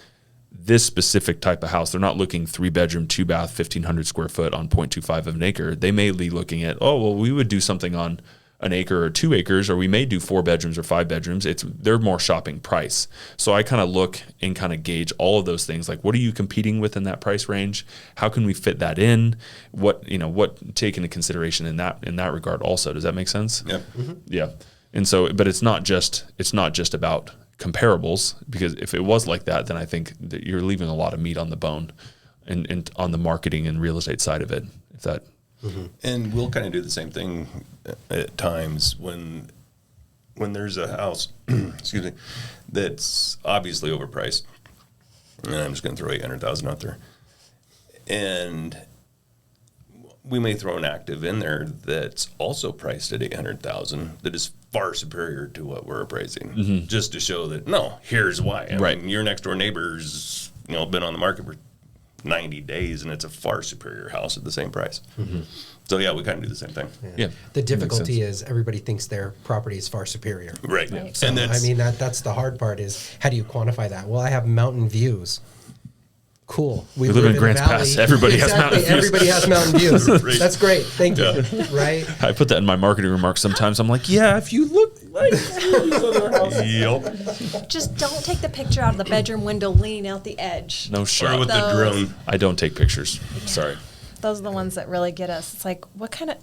this specific type of house. They're not looking 3-bedroom, 2-bath, 1,500 square foot on 0.25 of an acre. They may be looking at, oh, well, we would do something on an acre or 2 acres, or we may do 4 bedrooms or 5 bedrooms. They're more shopping price. So I kind of look and kind of gauge all of those things. Like, what are you competing with in that price range? How can we fit that in? What take into consideration in that regard also? Does that make sense? Yep. Mm-hmm. Yeah. And so, but it's not just about comparables, because if it was like that, then I think that you're leaving a lot of meat on the bone and on the marketing and real estate side of it. If that. Mm-hmm. And we'll kind of do the same thing at times when there's a house, excuse me, that's obviously overpriced. And I'm just going to throw 800,000 out there. And we may throw an active in there that's also priced at 800,000 that is far superior to what we're appraising, just to show that, no, here's why. I mean, your next door neighbor's, been on the market for 90 days and it's a far superior house at the same price. Mm-hmm. So yeah, we kind of do the same thing. Yeah. The difficulty is everybody thinks their property is far superior. Right. So, and that's the hard part is, how do you quantify that? Well, I have mountain views. Cool. We live in Grants Pass. Everybody has mountain views. Everybody has mountain views. Right. That's great. Thank you. Right? I put that in my marketing remarks sometimes. I'm like, yeah, if you look like these other houses. Yep. Just don't take the picture out of the bedroom window leaning out the edge. No shit. Or with the drone. I don't take pictures. Sorry. Those are the ones that really get us. It's like,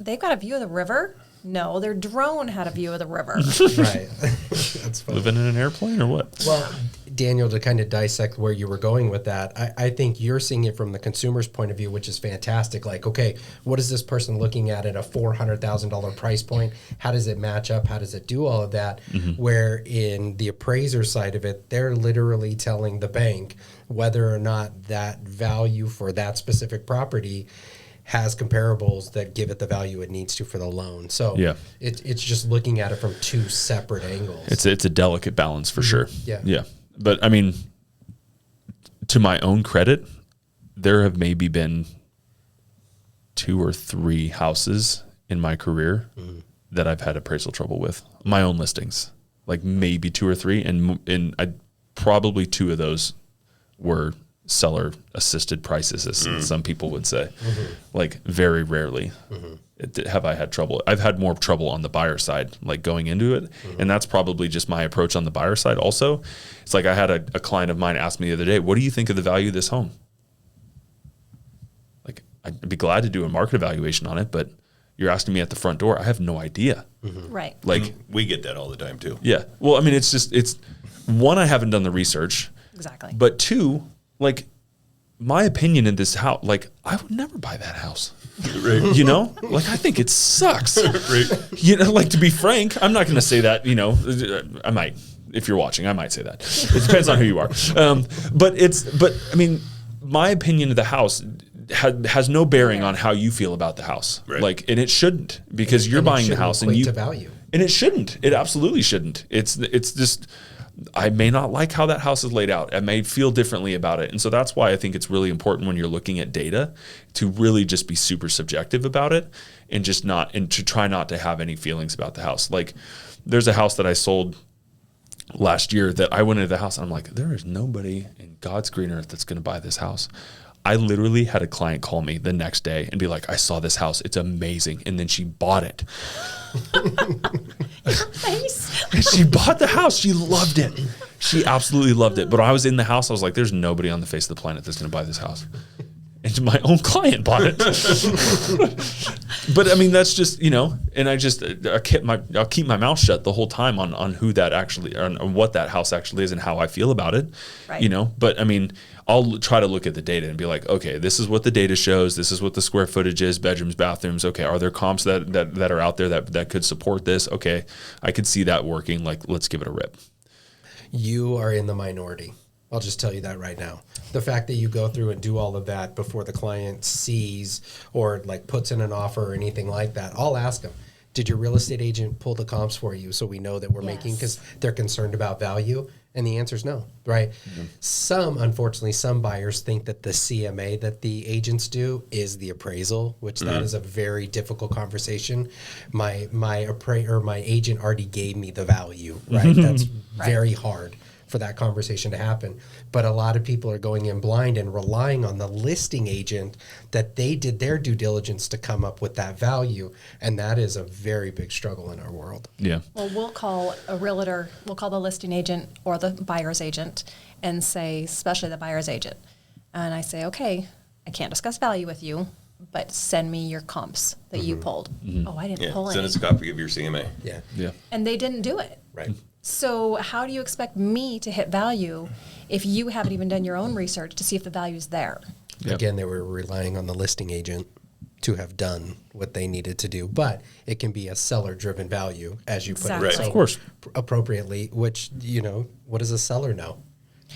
they've got a view of the river? No, their drone had a view of the river. Right. That's funny. Living in an airplane or what? Well, Daniel, to kind of dissect where you were going with that, I think you're seeing it from the consumer's point of view, which is fantastic. Like, okay, what is this person looking at a $400,000 price point? How does it match up? How does it do all of that? Mm-hmm. Where in the appraiser side of it, they're literally telling the bank whether or not that value for that specific property has comparables that give it the value it needs to for the loan. So it's just looking at it from 2 separate angles. It's a delicate balance for sure. Yeah. Yeah. But I mean, to my own credit, there have maybe been 2 or 3 houses in my career that I've had appraisal trouble with. My own listings, like maybe 2 or 3, and I probably 2 of those were seller assisted prices, as some people would say. Like, very rarely have I had trouble. I've had more trouble on the buyer side, like going into it. And that's probably just my approach on the buyer side also. It's like, I had a client of mine ask me the other day, what do you think of the value of this home? Like, I'd be glad to do a market evaluation on it, but you're asking me at the front door. I have no idea. Right. Like, we get that all the time too. Yeah. Well, I mean, it's one, I haven't done the research. Exactly. But 2, like, my opinion in this house, like, I would never buy that house. Right. Like, I think it sucks. Right. Like, to be frank, I'm not going to say that, I might, if you're watching, I might say that. It depends on who you are. But I mean, my opinion of the house has no bearing on how you feel about the house. Right. Like, and it shouldn't, because you're buying the house and you to value. And it shouldn't. It absolutely shouldn't. It's just, I may not like how that house is laid out. I may feel differently about it. And so that's why I think it's really important when you're looking at data to really just be super subjective about it and to try not to have any feelings about the house. Like, there's a house that I sold last year that I went into the house and I'm like, there is nobody in God's green earth that's going to buy this house. I literally had a client call me the next day and be like, I saw this house. It's amazing. And then she bought it. Your face. She bought the house. She loved it. She absolutely loved it. But I was in the house. I was like, there's nobody on the face of the planet that's going to buy this house. And my own client bought it. But I mean, that's just, and I'll keep my mouth shut the whole time on who that actually, on what that house actually is and how I feel about it, right. But I mean, I'll try to look at the data and be like, okay, this is what the data shows. This is what the square footage is, bedrooms, bathrooms. Okay. Are there comps that are out there that could support this? Okay. I could see that working. Like, let's give it a rip. You are in the minority. I'll just tell you that right now. The fact that you go through and do all of that before the client sees or like puts in an offer or anything like that, I'll ask them, did your real estate agent pull the comps for you so we know that we're making, because they're concerned about value? And the answer is no, right? Mm-hmm. Unfortunately, some buyers think that the CMA that the agents do is the appraisal, which that is a very difficult conversation. My agent already gave me the value, right? That's very hard for that conversation to happen. But a lot of people are going in blind and relying on the listing agent that they did their due diligence to come up with that value. And that is a very big struggle in our world. Yeah. Well, we'll call a realtor, we'll call the listing agent or the buyer's agent and say, especially the buyer's agent. And I say, okay, I can't discuss value with you, but send me your comps that you pulled. Oh, I didn't pull any. Send us a copy of your CMA. Yeah. And they didn't do it. Right. So how do you expect me to hit value if you haven't even done your own research to see if the value is there? Yep. Again, they were relying on the listing agent to have done what they needed to do. But it can be a seller-driven value, as you put it. Exactly. So Of course. Appropriately, which, what does a seller know?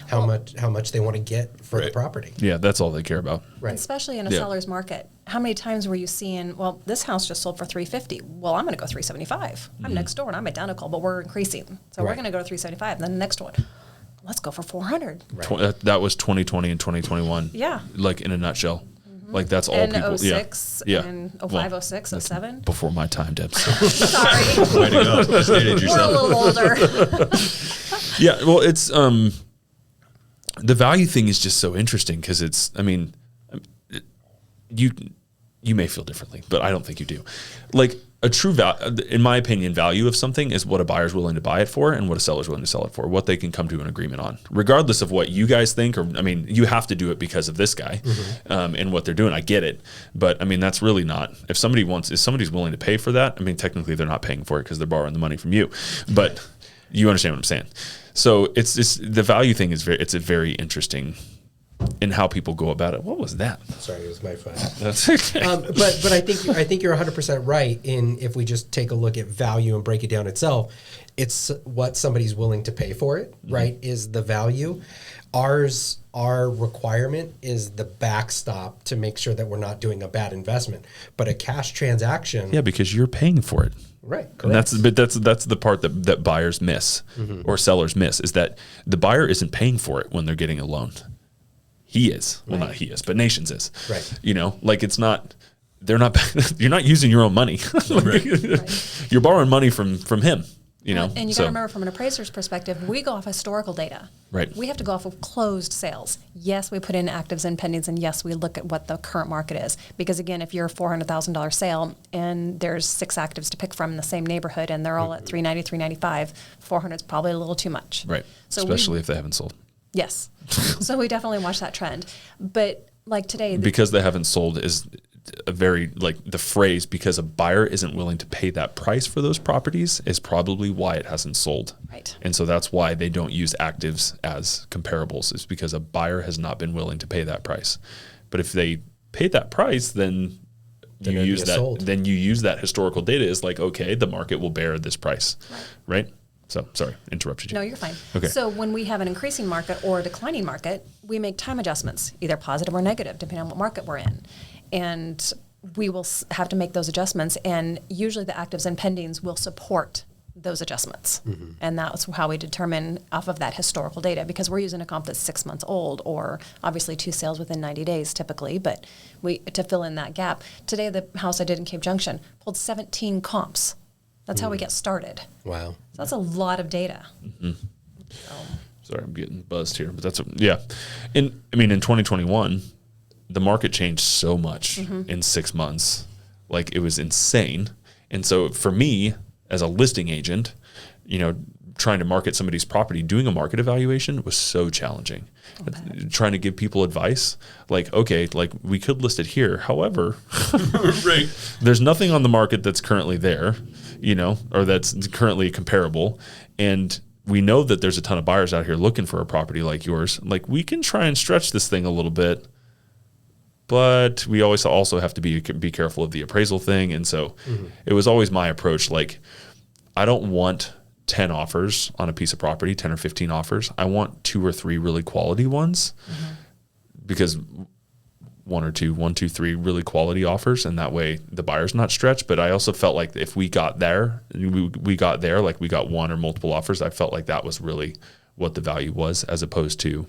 How much they want to get for the property. Yeah, that's all they care about. Right. Especially in a seller's market. How many times were you seeing, well, this house just sold for $350. Well, I'm going to go $375. I'm next door and I'm identical, but we're increasing. So we're going to go to $375. And then the next one, let's go for $400. Right. That was 2020 and 2021. Yeah. Like in a nutshell. Like that's all And people. 06 Yeah. and 05, 06, 07. Before my time, Deb. Sorry. Way to go. You stated We're a little older. Yeah. Well, it's the value thing is just so interesting because it's. I mean, you may feel differently, but I don't think you do. Like a true value, in my opinion, value of something is what a buyer's willing to buy it for and what a seller's willing to sell it for, what they can come to an agreement on, regardless of what you guys think. Or, I mean, you have to do it because of this guy and what they're doing. I get it. But I mean, that's really not, if somebody's willing to pay for that, I mean, technically they're not paying for it because they're borrowing the money from you, but you understand what I'm saying. So it's the value thing is it's a very interesting in how people go about it. What was that? Sorry, it was my phone. That's okay. But I think you're 100% right in, if we just take a look at value and break it down itself, it's what somebody's willing to pay for it, right? Is the value. Our requirement is the backstop to make sure that we're not doing a bad investment. But a cash transaction, Yeah, because you're paying for it. right? And Correct. that's the part that buyers miss or sellers miss, is that the buyer isn't paying for it when they're getting a loan. He is. Well, not he is, but Nations is. Right. Like it's not, they're not, you're not using your own money. You're borrowing money from him, And you got to remember, from an appraiser's perspective, we go off historical data. Right. We have to go off of closed sales. Yes, we put in actives and pendings, and yes, we look at what the current market is. Because again, if you're a $400,000 sale and there's 6 actives to pick from in the same neighborhood and they're all at $390, $395, 400 is probably a little too much. Right. So Especially if they haven't sold. Yes. So we definitely watch that trend. But like today, Because they haven't sold is a very, like the phrase, because a buyer isn't willing to pay that price for those properties is probably why it hasn't sold. Right. And so that's why they don't use actives as comparables, is because a buyer has not been willing to pay that price. But if they paid that price, then you use that. sold. Then you use that historical data as like, okay, the market will bear this price, right? So sorry, interrupted you. No, you're fine. Okay. So when we have an increasing market or a declining market, we make time adjustments, either positive or negative, depending on what market we're in. And we will have to make those adjustments. And usually the actives and pendings will support those adjustments. And that's how we determine off of that historical data, because we're using a comp that's 6 months old, or obviously 2 sales within 90 days typically, but to fill in that gap. Today, the house I did in Cape Junction pulled 17 comps. That's how we get started. Wow. So that's a lot of data. Sorry, I'm getting buzzed here, but that's yeah. And I mean, in 2021, the market changed so much in 6 months, like it was insane. And so for me, as a listing agent, you know, trying to market somebody's property, doing a market evaluation was so challenging. Trying to give people advice, like, okay, like we could list it here. However, Right. there's nothing on the market that's currently there, you know, or that's currently comparable. And we know that there's a ton of buyers out here looking for a property like yours. Like, we can try and stretch this thing a little bit, but we always also have to be careful of the appraisal thing. And so it was always my approach. Like, I don't want 10 offers on a piece of property, 10 or 15 offers. I want 2 or 3 really quality ones, because 1, 2, 3 really quality offers. And that way the buyer's not stretched. But I also felt like if we got there, like we got 1 or multiple offers, I felt like that was really what the value was, as opposed to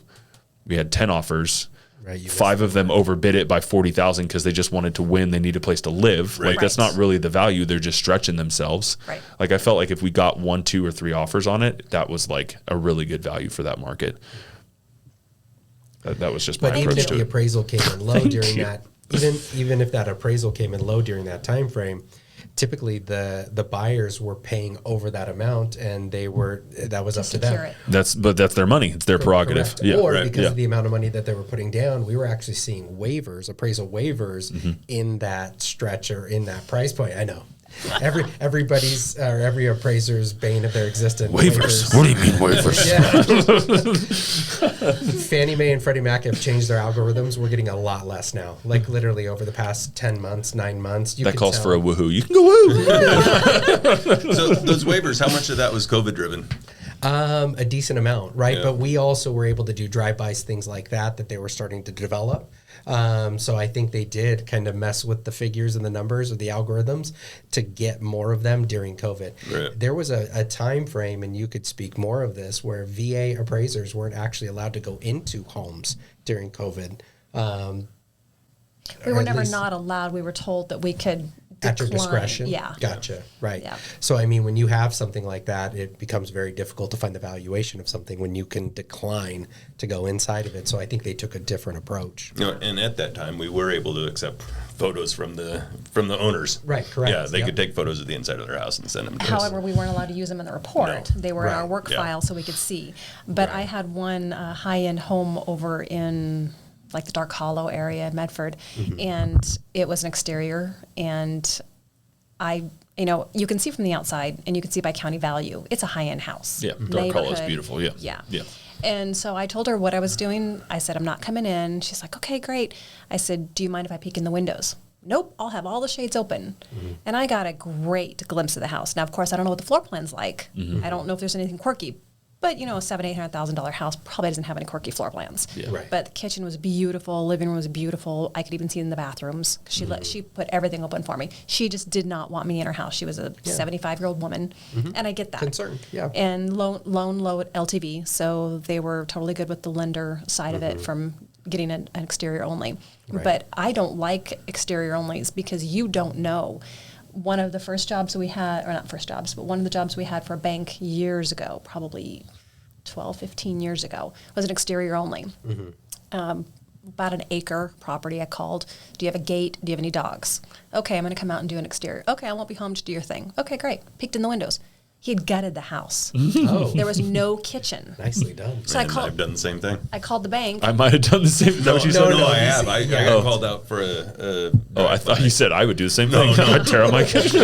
we had 10 offers. Right, 5 of them overbid it by $40,000 because they just wanted to win. They need a place to live. Right. Like, that's not really the value. They're just stretching themselves. Right. Like, I felt like if we got 1, 2, or 3 offers on it, that was like a really good value for that market. That was just my But even approach if to the it. appraisal came in low during that, even if that appraisal came in low during that time frame, typically the buyers were paying over that amount, and that was up to secure them. it. But that's their money. It's their prerogative. Correct. Yeah. Or right, because yeah. of the amount of money that they were putting down, we were actually seeing waivers, appraisal waivers in that stretch or in that price point. I know. Everybody's or every appraiser's bane of their existence. Waivers. What do you mean waivers? Yeah. Fannie Mae and Freddie Mac have changed their algorithms. We're getting a lot less now. Like, literally over the past 10 months, 9 months. That calls for a woohoo. You can go woo. So those waivers, how much of that was COVID driven? A decent amount, right? Yeah. But we also were able to do drive-bys, things like that they were starting to develop. So I think they did kind of mess with the figures and the numbers or the algorithms to get more of them during COVID. Right. There was a time frame, and you could speak more of this, where VA appraisers weren't actually allowed to go into homes during COVID. We or were at never least- not allowed. We were told that we could at your decline. discretion. Yeah. Gotcha. Right. Yeah. So, I mean, when you have something like that, it becomes very difficult to find the valuation of something when you can decline to go inside of it. So I think they took a different approach. You know, and at that time, we were able to accept photos from the owners. Right, correct. Yeah, they Yep. could take photos of the inside of their house and send them to us. However, we weren't allowed to use them in the report. No. They were in our Right. work Yeah. file, so we could see. But I had one high-end home over in like the Dark Hollow area in Medford, and it was an exterior, and you can see from the outside, and you can see by county value, it's a high-end house. Yeah, Dark Hollow is Neighborhood. beautiful. Yeah. Yeah. Yeah. And so I told her what I was doing. I said, I'm not coming in. She's like, okay, great. I said, do you mind if I peek in the windows? Nope, I'll have all the shades open. And I got a great glimpse of the house. Now, of course, I don't know what the floor plan's like. I don't know if there's anything quirky. But, a $700,000-$800,000 house probably doesn't have any quirky floor plans. Yeah. Right. But the kitchen was beautiful. Living room was beautiful. I could even see it in the bathrooms. She put everything open for me. She just did not want me in her house. She was a 75-year-old woman, and I get that. Concerned, yeah. And low LTV, so they were totally good with the lender side of it from getting an exterior only. Right. But I don't like exterior onlys because you don't know. One of the first jobs we had, or not first jobs, but one of the jobs we had for a bank years ago, probably 12, 15 years ago, was an exterior only. About an acre property. I called, do you have a gate? Do you have any dogs? Okay, I'm going to come out and do an exterior. Okay, I won't be home to do your thing. Okay, great. Peeked in the windows. He had gutted the house. Oh, There was no kitchen. nicely done. So I And called, I've done the same thing. I called the bank. I might have done the same. Is that what you said? No, I he's- have. I yeah. got called out for a Oh, I thought you said I would do the same thing. No. I'd tear out my kitchen.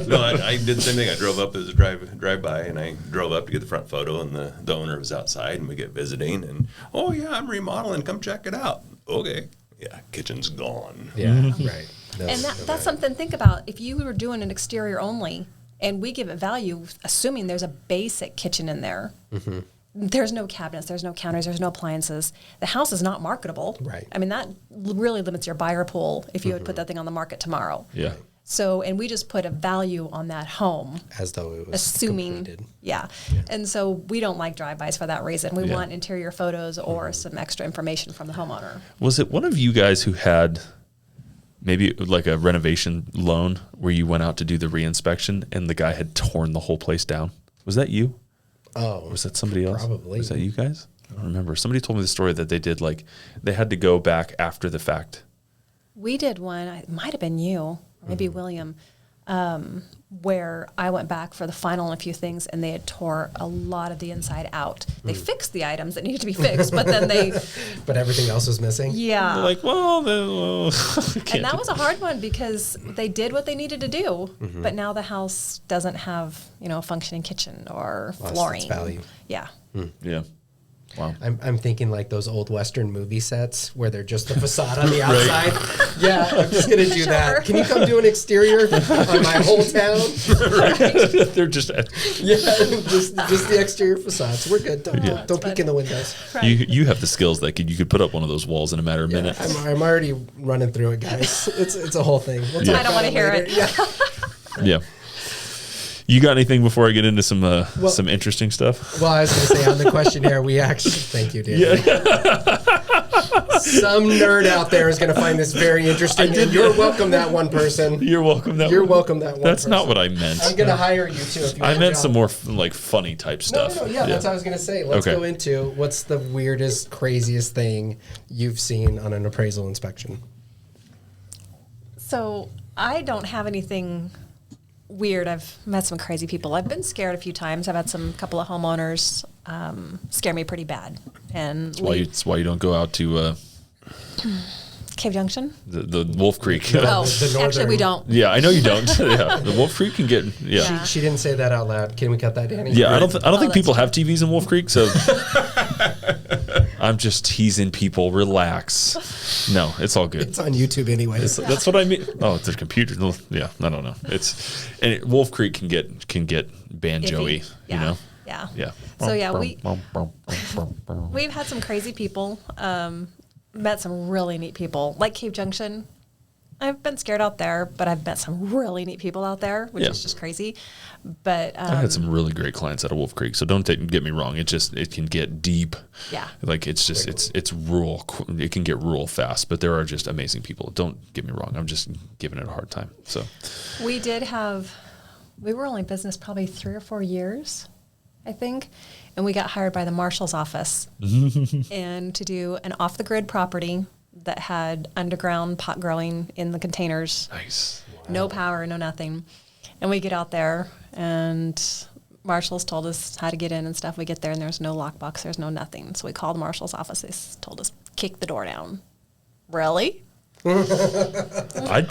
No, I did the same thing. I drove up as a drive by, and I drove up to get the front photo, and the owner was outside, and we get visiting, and oh yeah, I'm remodeling. Come check it out. Okay, yeah, kitchen's gone. Yeah, right. No, And no, that's right. something to think about. If you were doing an exterior only, and we give it value, assuming there's a basic kitchen in there, there's no cabinets, there's no counters, there's no appliances. The house is not marketable. Right. I mean, that really limits your buyer pool if you would put that thing on the market tomorrow. Yeah. So, and we just put a value on that home, As though it was assuming, completed. yeah. And so we don't like drive-bys for that reason. We Yeah. want interior photos or some extra information from the homeowner. Was it one of you guys who had maybe like a renovation loan where you went out to do the reinspection and the guy had torn the whole place down? Was that you? Oh, Was that somebody else? probably. Was that you guys? I don't remember. Somebody told me the story that they did like they had to go back after the fact. We did one, it might have been you, or maybe William, where I went back for the final and a few things, and they had tore a lot of the inside out. They fixed the items that needed to be fixed, but then But everything else was missing. yeah. They're like, well, And that was a hard one because they did what they needed to do, but now the house doesn't have, a functioning kitchen or Lost flooring. its value. Yeah. yeah. Wow. I'm thinking like those old Western movie sets where they're just the facade on the outside. Yeah, I'm just going to do that. Can you come do an exterior on my whole town? They're just Yeah, just the exterior facades. We're good. Don't peek in the windows. you have the skills that you could put up one of those walls in a matter of minutes. I'm already running through it, guys. It's a whole thing. We'll talk I don't about want to hear later. it. Yeah. Yeah. You got anything before I get into some interesting stuff? Well, I was going to say on the questionnaire, we actually thank you, Dan. Some nerd out there is going to find this very interesting. And you're welcome, that one person. You're welcome. You're welcome, that one. That's person. not what I meant. I'm going to hire you too. If you I want a meant job. some more like funny type stuff. No, that's what I was going to say. Let's Okay. go into what's the weirdest, craziest thing you've seen on an appraisal inspection. So I don't have anything weird. I've met some crazy people. I've been scared a few times. I've had couple of homeowners scare me pretty bad. And It's why you don't go out to Cave Junction? the Wolf Creek. Oh, the actually, we northern- don't. Yeah, I know you don't. Yeah, the Wolf Creek can get. Yeah, She didn't say that out loud. Can we cut that, Danny? yeah. I don't think that's people have TVs in Wolf Creek, so I'm just teasing people. Relax. No, it's all good. It's on YouTube anyways. That's what I mean. Oh, it's a computer. Yeah, I don't know. Wolf Creek can get banjo-y, Iffy. you know. Yeah. Yeah. So yeah, we've had some crazy people. Met some really neat people, like Cave Junction. I've been scared out there, but I've met some really neat people out there, which Yeah. is just crazy. But I had some really great clients out of Wolf Creek, so don't get me wrong. It can get deep. Yeah. Like it's rural. It can get rural fast, but there are just amazing people. Don't get me wrong. I'm just giving it a hard time. So we were only in business probably 3 or 4 years, I think, and we got hired by the marshal's office and to do an off-the-grid property that had underground pot growing in the containers. nice. No power, no nothing. And we get out there, and marshals told us how to get in and stuff. We get there, and there's no lockbox, there's no nothing. So we called the marshal's office. They told us, kick the door down. Really? I'd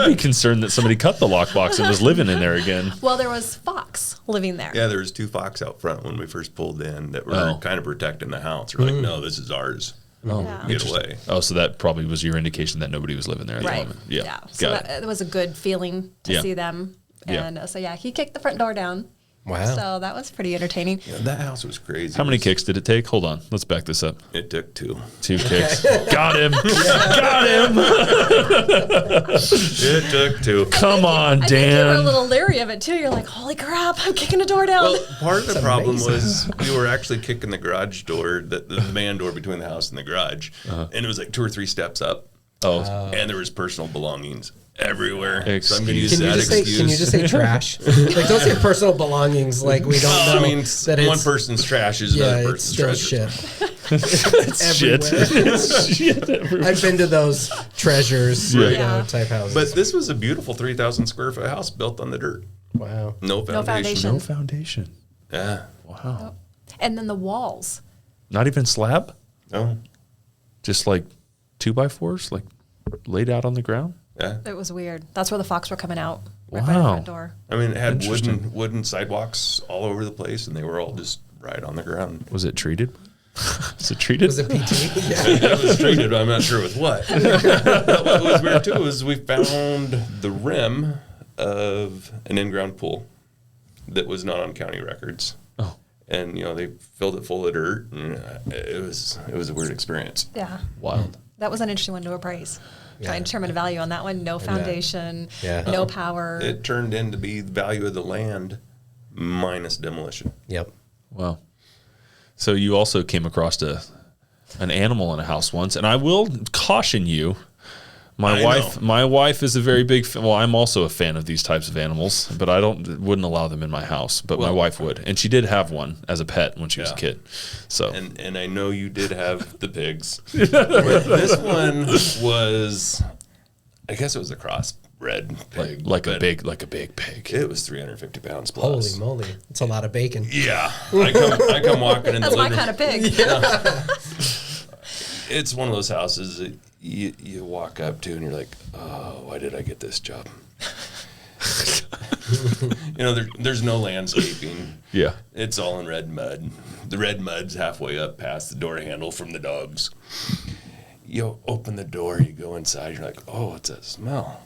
be concerned that somebody cut the lockbox and was living in there again. Well, there was Fox living there. Yeah, there was 2 fox out front when we first pulled in that were Oh. kind of protecting the house. We're like, no, this is ours. Yeah. Get away. Oh, so that probably was your indication that nobody was living there at the Right. moment. Yeah. So Got it. it was a good feeling to Yeah. see them. Yeah. And so, yeah, he kicked the front door down. Wow. So that was pretty entertaining. Yeah, that house was crazy. How many kicks did it take? Hold on. Let's back this up. It took 2. 2 kicks. Got him. Got him. It took 2. Come on, I think you were a Dan. little leery of it, too. You're like, holy crap, I'm kicking a door down. Well, part of the problem was we were actually kicking the garage door, the man door between the house and the garage, and it was like 2 or 3 steps up, Oh, and there was personal belongings everywhere. So I'm Excuse- going to use Can you, that just say, excuse. can you just say trash? Like, don't say personal belongings. Like, we don't know I mean, that it's one person's trash is yeah, another it's person's still treasure. shit. it's shit. everywhere. It's shit everywhere. I've been to those treasures, Yeah. type houses. But this was a beautiful 3,000 square foot house built on the dirt. wow. No foundation. No foundation. Yeah. Wow. And then the walls. Not even slab? No. Just like 2x4s, like laid out on the ground? Yeah. It was weird. That's where the Fox were coming out. Right by the Wow. front door. I mean, it had Interesting. wooden sidewalks all over the place, and they were all just right on the ground. Was it treated? Was it treated? Was it PT? Yeah. It was treated, but I'm not sure with what. But what was weird too is we found the rim of an in-ground pool that was not on county records, Oh, and they filled it full of dirt, and it was a weird experience. Yeah. wild. That was an interesting one to appraise. Try and determine a value on that one. No foundation, Yeah. no power. It turned in to be the value of the land minus demolition. Yep. Wow. So you also came across an animal in a house once, and I will caution you, My wife is a very big fan. Well, I'm also a fan of these types of animals, but I wouldn't allow them in my house. But my wife would, and she did have one as a pet when she was a kid. So, and I know you did have the pigs. This one was, I guess it was a crossbred pig, like a big pig. It was 350 pounds plus. Holy moly, it's a lot of bacon. Yeah, I come walking in That's the my living. kind of pig. It's one of those houses that you walk up to and you're like, oh, why did I get this job? There's no landscaping. Yeah. It's all in red mud. The red mud's halfway up past the door handle from the dogs. You open the door, you go inside, you're like, oh, what's that smell?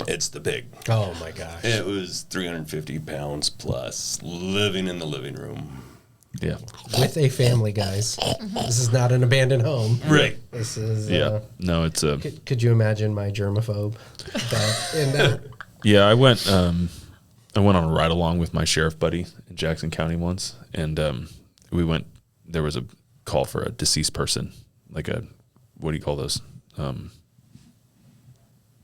It's the pig. Oh my gosh. It was 350 pounds plus, living in the living room. Yeah. With a family, guys. This is not an abandoned home. Right. This is. Yeah. No, it's a. Could you imagine my germaphobe? Yeah, I went on a ride along with my sheriff buddy in Jackson County once, and we went. There was a call for a deceased person, like a, what do you call those?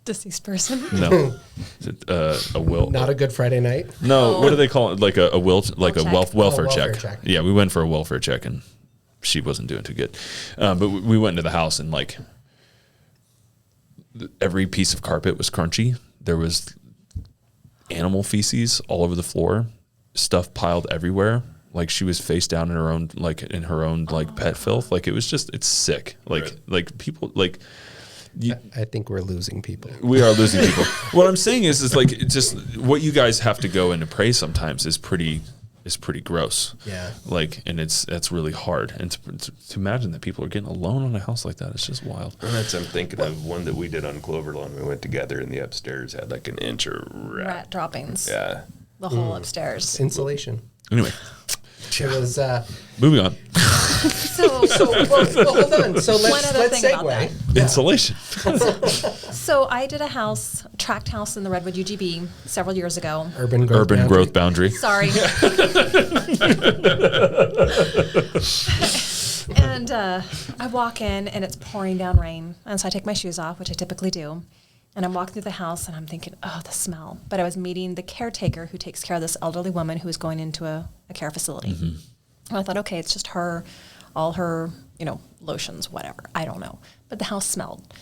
Deceased person. No, is it, a will. Not a good Friday night. No, what do they call it? Like a will, like a check. welfare welfare check. check. Yeah, we went for a welfare check, and she wasn't doing too good. But we went into the house, and like every piece of carpet was crunchy. There was animal feces all over the floor, stuff piled everywhere. Like she was face down in her own pet filth. Like it was just, it's sick. Like people like. I think we're losing people. We are losing people. What I'm saying is like it's just what you guys have to go and appraise sometimes is pretty gross. Yeah. Like, and that's really hard. And to imagine that people are getting a loan on a house like that, it's just wild. And I'm thinking of one that we did on Clover Lawn. We went together, and the upstairs had like an inch of Rat droppings. Yeah. The whole upstairs. Insulation. Anyway, It was. moving on. So well, hold on. So One let's other thing about segue. Insulation. So I did a tract house in the Redwood UGB several years ago. Urban Growth boundary. Sorry. And I walk in, and it's pouring down rain. And so I take my shoes off, which I typically do. And I'm walking through the house, and I'm thinking, oh, the smell. But I was meeting the caretaker who takes care of this elderly woman who was going into a care facility. Mm-hmm. And I thought, okay, it's just her, all her, lotions, whatever. I don't know. But the house smelled.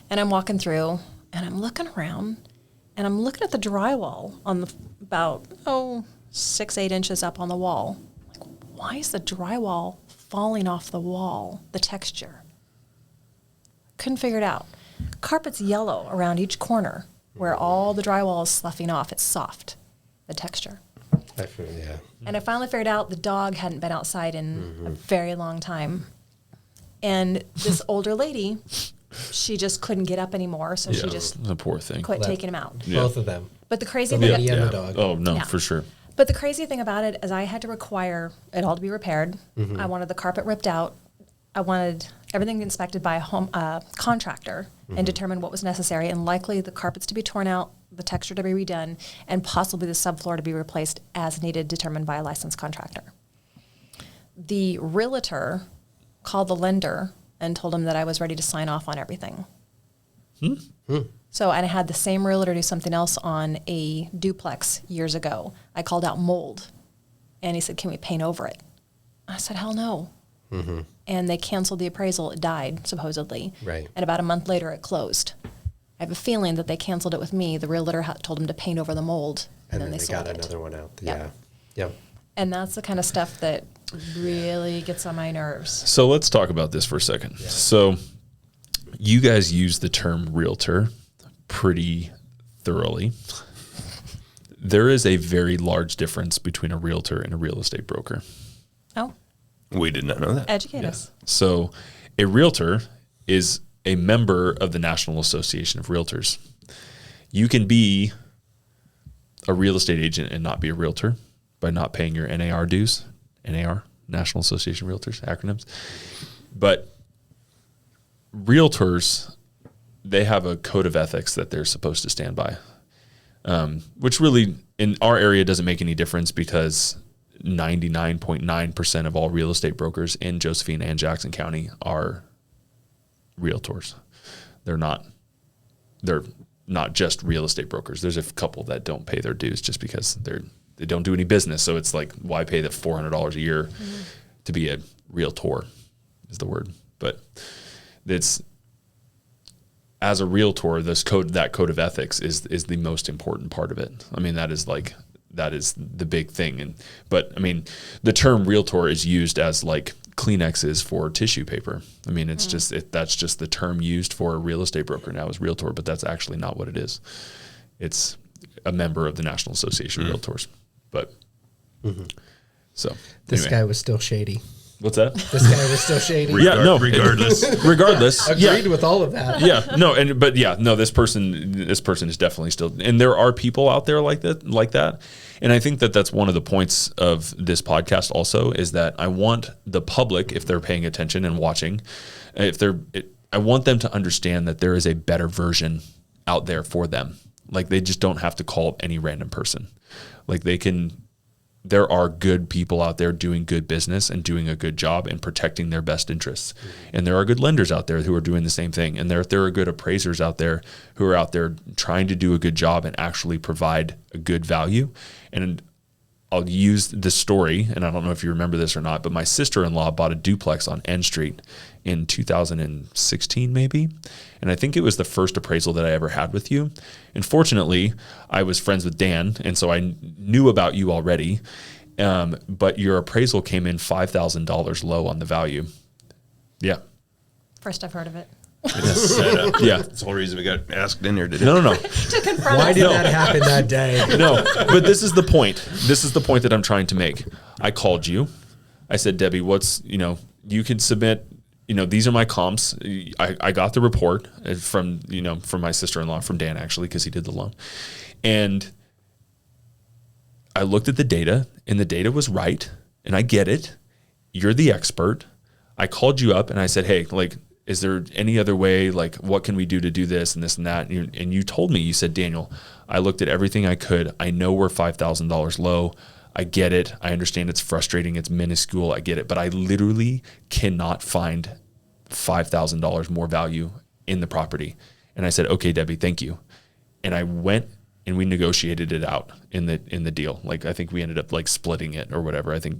And I'm walking through, and I'm looking around, and I'm looking at the drywall on the about 6-8 inches up on the wall. Like, why is the drywall falling off the wall? The texture. Couldn't figure it out. Carpet's yellow around each corner, where all the drywall is sloughing off. It's soft, the texture. Yeah. And I finally figured out the dog hadn't been outside in a very long time. And this older lady, she just couldn't get up anymore, so she just the poor thing. quit taking him out. Yeah. Both of them. But the crazy The thing, lady and the dog. Oh no, Yeah. for sure. But the crazy thing about it is I had to require it all to be repaired. I wanted the carpet ripped out. I wanted everything inspected by a home contractor and determine what was necessary, and likely the carpets to be torn out, the texture to be redone, and possibly the subfloor to be replaced as needed, determined by a licensed contractor. The realtor called the lender and told him that I was ready to sign off on everything. So, and I had the same realtor do something else on a duplex years ago. I called out mold, and he said, "Can we paint over it?" I said, "Hell no." And they canceled the appraisal. It died, supposedly. Right. And about a month later, it closed. I have a feeling that they canceled it with me. The realtor told them to paint over the mold, and then they sold got it. another one out. Yeah. Yeah. Yep. And that's the kind of stuff that really gets on my nerves. So let's talk about this for a second. Yeah. So you guys use the term realtor pretty thoroughly. There is a very large difference between a realtor and a real estate broker. Oh, We did not know that. educate us. So a realtor is a member of the National Association of Realtors. You can be a real estate agent and not be a realtor by not paying your NAR dues. NAR, National Association of Realtors, acronyms. But realtors, they have a code of ethics that they're supposed to stand by, which really in our area doesn't make any difference because 99.9% of all real estate brokers in Josephine and Jackson County are realtors. They're not they're not just real estate brokers. There's a couple that don't pay their dues just because they don't do any business. So it's like, why pay the $400 a year to be a realtor is the word. But it's, as a realtor, that code of ethics is the most important part of it. I mean, that is the big thing. But I mean, the term realtor is used as like Kleenex is for tissue paper. I mean, it's that's just the term used for a real estate broker now is realtor, but that's actually not what it is. It's a member of the National Association of Realtors. But so this guy was still shady. What's that? This guy was still shady. Regardless. Agreed with all of that. This person is definitely still, and there are people out there like that. And I think that that's one of the points of this podcast also is that I want the public, if they're paying attention and watching, I want them to understand that there is a better version out there for them. Like they just don't have to call any random person. Like there are good people out there doing good business and doing a good job and protecting their best interests. And there are good lenders out there who are doing the same thing. And there are good appraisers out there who are out there trying to do a good job and actually provide a good value. And I'll use this story, and I don't know if you remember this or not, but my sister-in-law bought a duplex on N Street in 2016 maybe. And I think it was the first appraisal that I ever had with you. And fortunately, I was friends with Dan, and so I knew about you already. But your appraisal came in $5,000 low on the value. Yeah. First I've heard of it. Yeah. That's the whole reason we got asked in here today. No. To confront Why us. did that happen that day? No, but this is the point. This is the point that I'm trying to make. I called you. I said, Debbie, you can submit, these are my comps. I got the report from my sister-in-law, from Dan actually, because he did the loan. And I looked at the data and the data was right. And I get it. You're the expert. I called you up and I said, hey, is there any other way? Like, what can we do to do this and this and that? And you told me, you said, Daniel, I looked at everything I could. I know we're $5,000 low. I get it. I understand it's frustrating. It's minuscule. I get it. But I literally cannot find $5,000 more value in the property. And I said, okay, Debbie, thank you. And I went and we negotiated it out in the deal. Like, I think we ended up splitting it or whatever. I think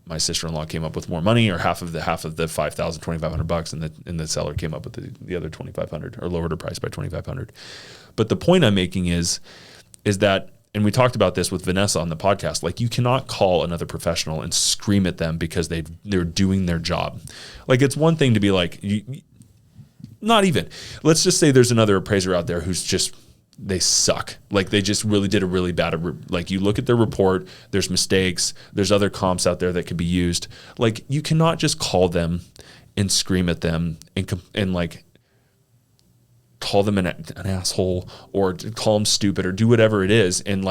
my sister-in-law came up with more money, or half of the $5,000, $2,500, and the seller came up with the other $2,500, or lowered her price by $2,500. But the point I'm making is that, and we talked about this with Vanessa on the podcast, you cannot call another professional and scream at them because they're doing their job. It's one thing to be not even. Let's just say there's another appraiser out there who's just, they suck. They just really did a really bad, you look at their report, there's mistakes, there's other comps out there that could be used. You cannot just call them and scream at them and call them an asshole, or call them stupid, or do whatever it is, and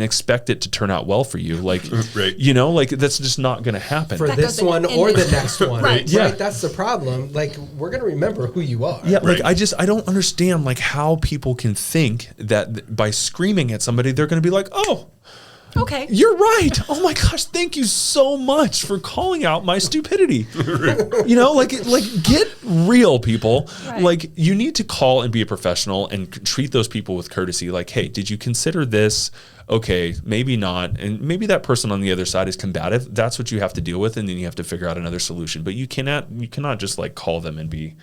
expect it to turn out well for you. Right. That's just not going to happen. For this one or the next one. Right. Yeah. That's the problem. We're going to remember who you are. Yeah, I don't understand how people can think that by screaming at somebody they're going to be like, "Oh, Okay. you're right. Oh my gosh, thank you so much for calling out my stupidity." Get real, people. Right. You need to call and be a professional and treat those people with courtesy. Hey, did you consider this? Okay, maybe not. And maybe that person on the other side is combative. That's what you have to deal with, and then you have to figure out another solution. But you cannot just call them and be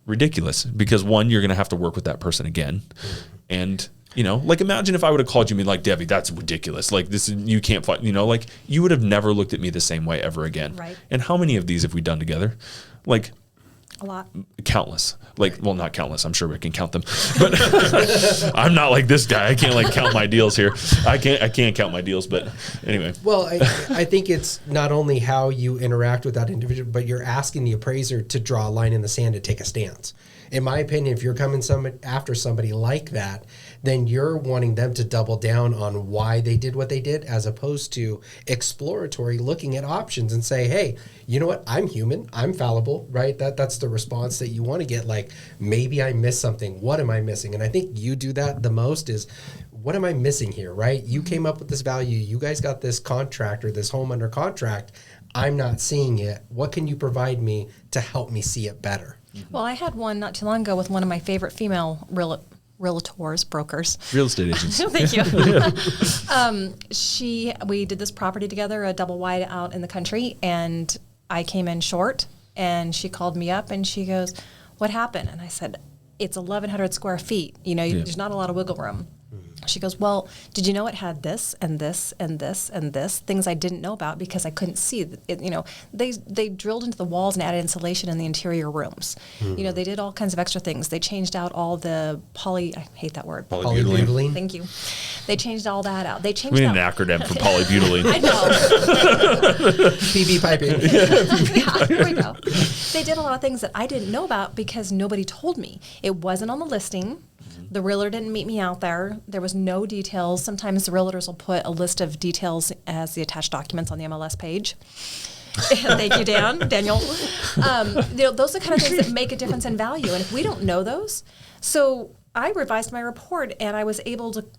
ridiculous, because one, you're going to have to work with that person again. And imagine if I would have called you and been Debbie, that's ridiculous. This is, you can't fight, you would have never looked at me the same way ever again. Right. And how many of these have we done together? A lot. Countless. Well, not countless. I'm sure we can count them, but I'm not like this guy. I can't count my deals here. I can't count my deals, but anyway. Well, I think it's not only how you interact with that individual, but you're asking the appraiser to draw a line in the sand and take a stance. In my opinion, if you're coming after somebody like that, then you're wanting them to double down on why they did what they did, as opposed to exploratory, looking at options and say, hey, you know what? I'm human. I'm fallible, right? That's the response that you want to get. Maybe I missed something. What am I missing? And I think you do that the most is, what am I missing here, right? You came up with this value. You guys got this contract or this home under contract. I'm not seeing it. What can you provide me to help me see it better? Well, I had one not too long ago with one of my favorite female realtors, brokers. Real estate agents. Thank you. We did this property together, a double wide out in the country, and I came in short, and she called me up and she goes, "What happened?" And I said, "It's 1,100 square feet. There's not a lot of wiggle room." She goes, "Well, did you know it had this and this and this and this things I didn't know about because I couldn't see it? They drilled into the walls and added insulation in the interior rooms. They did all kinds of extra things. They changed out all the I hate that word. Polybutylene. Thank you. They changed all that out. They changed We need out an acronym for polybutylene. I know. PV piping. Yeah, here we go. They did a lot of things that I didn't know about because nobody told me. It wasn't on the listing. The realtor didn't meet me out there. There was no details. Sometimes the realtors will put a list of details as the attached documents on the MLS page. Thank you, Daniel. Those are the kind of things that make a difference in value. And if we don't know those, so I revised my report and I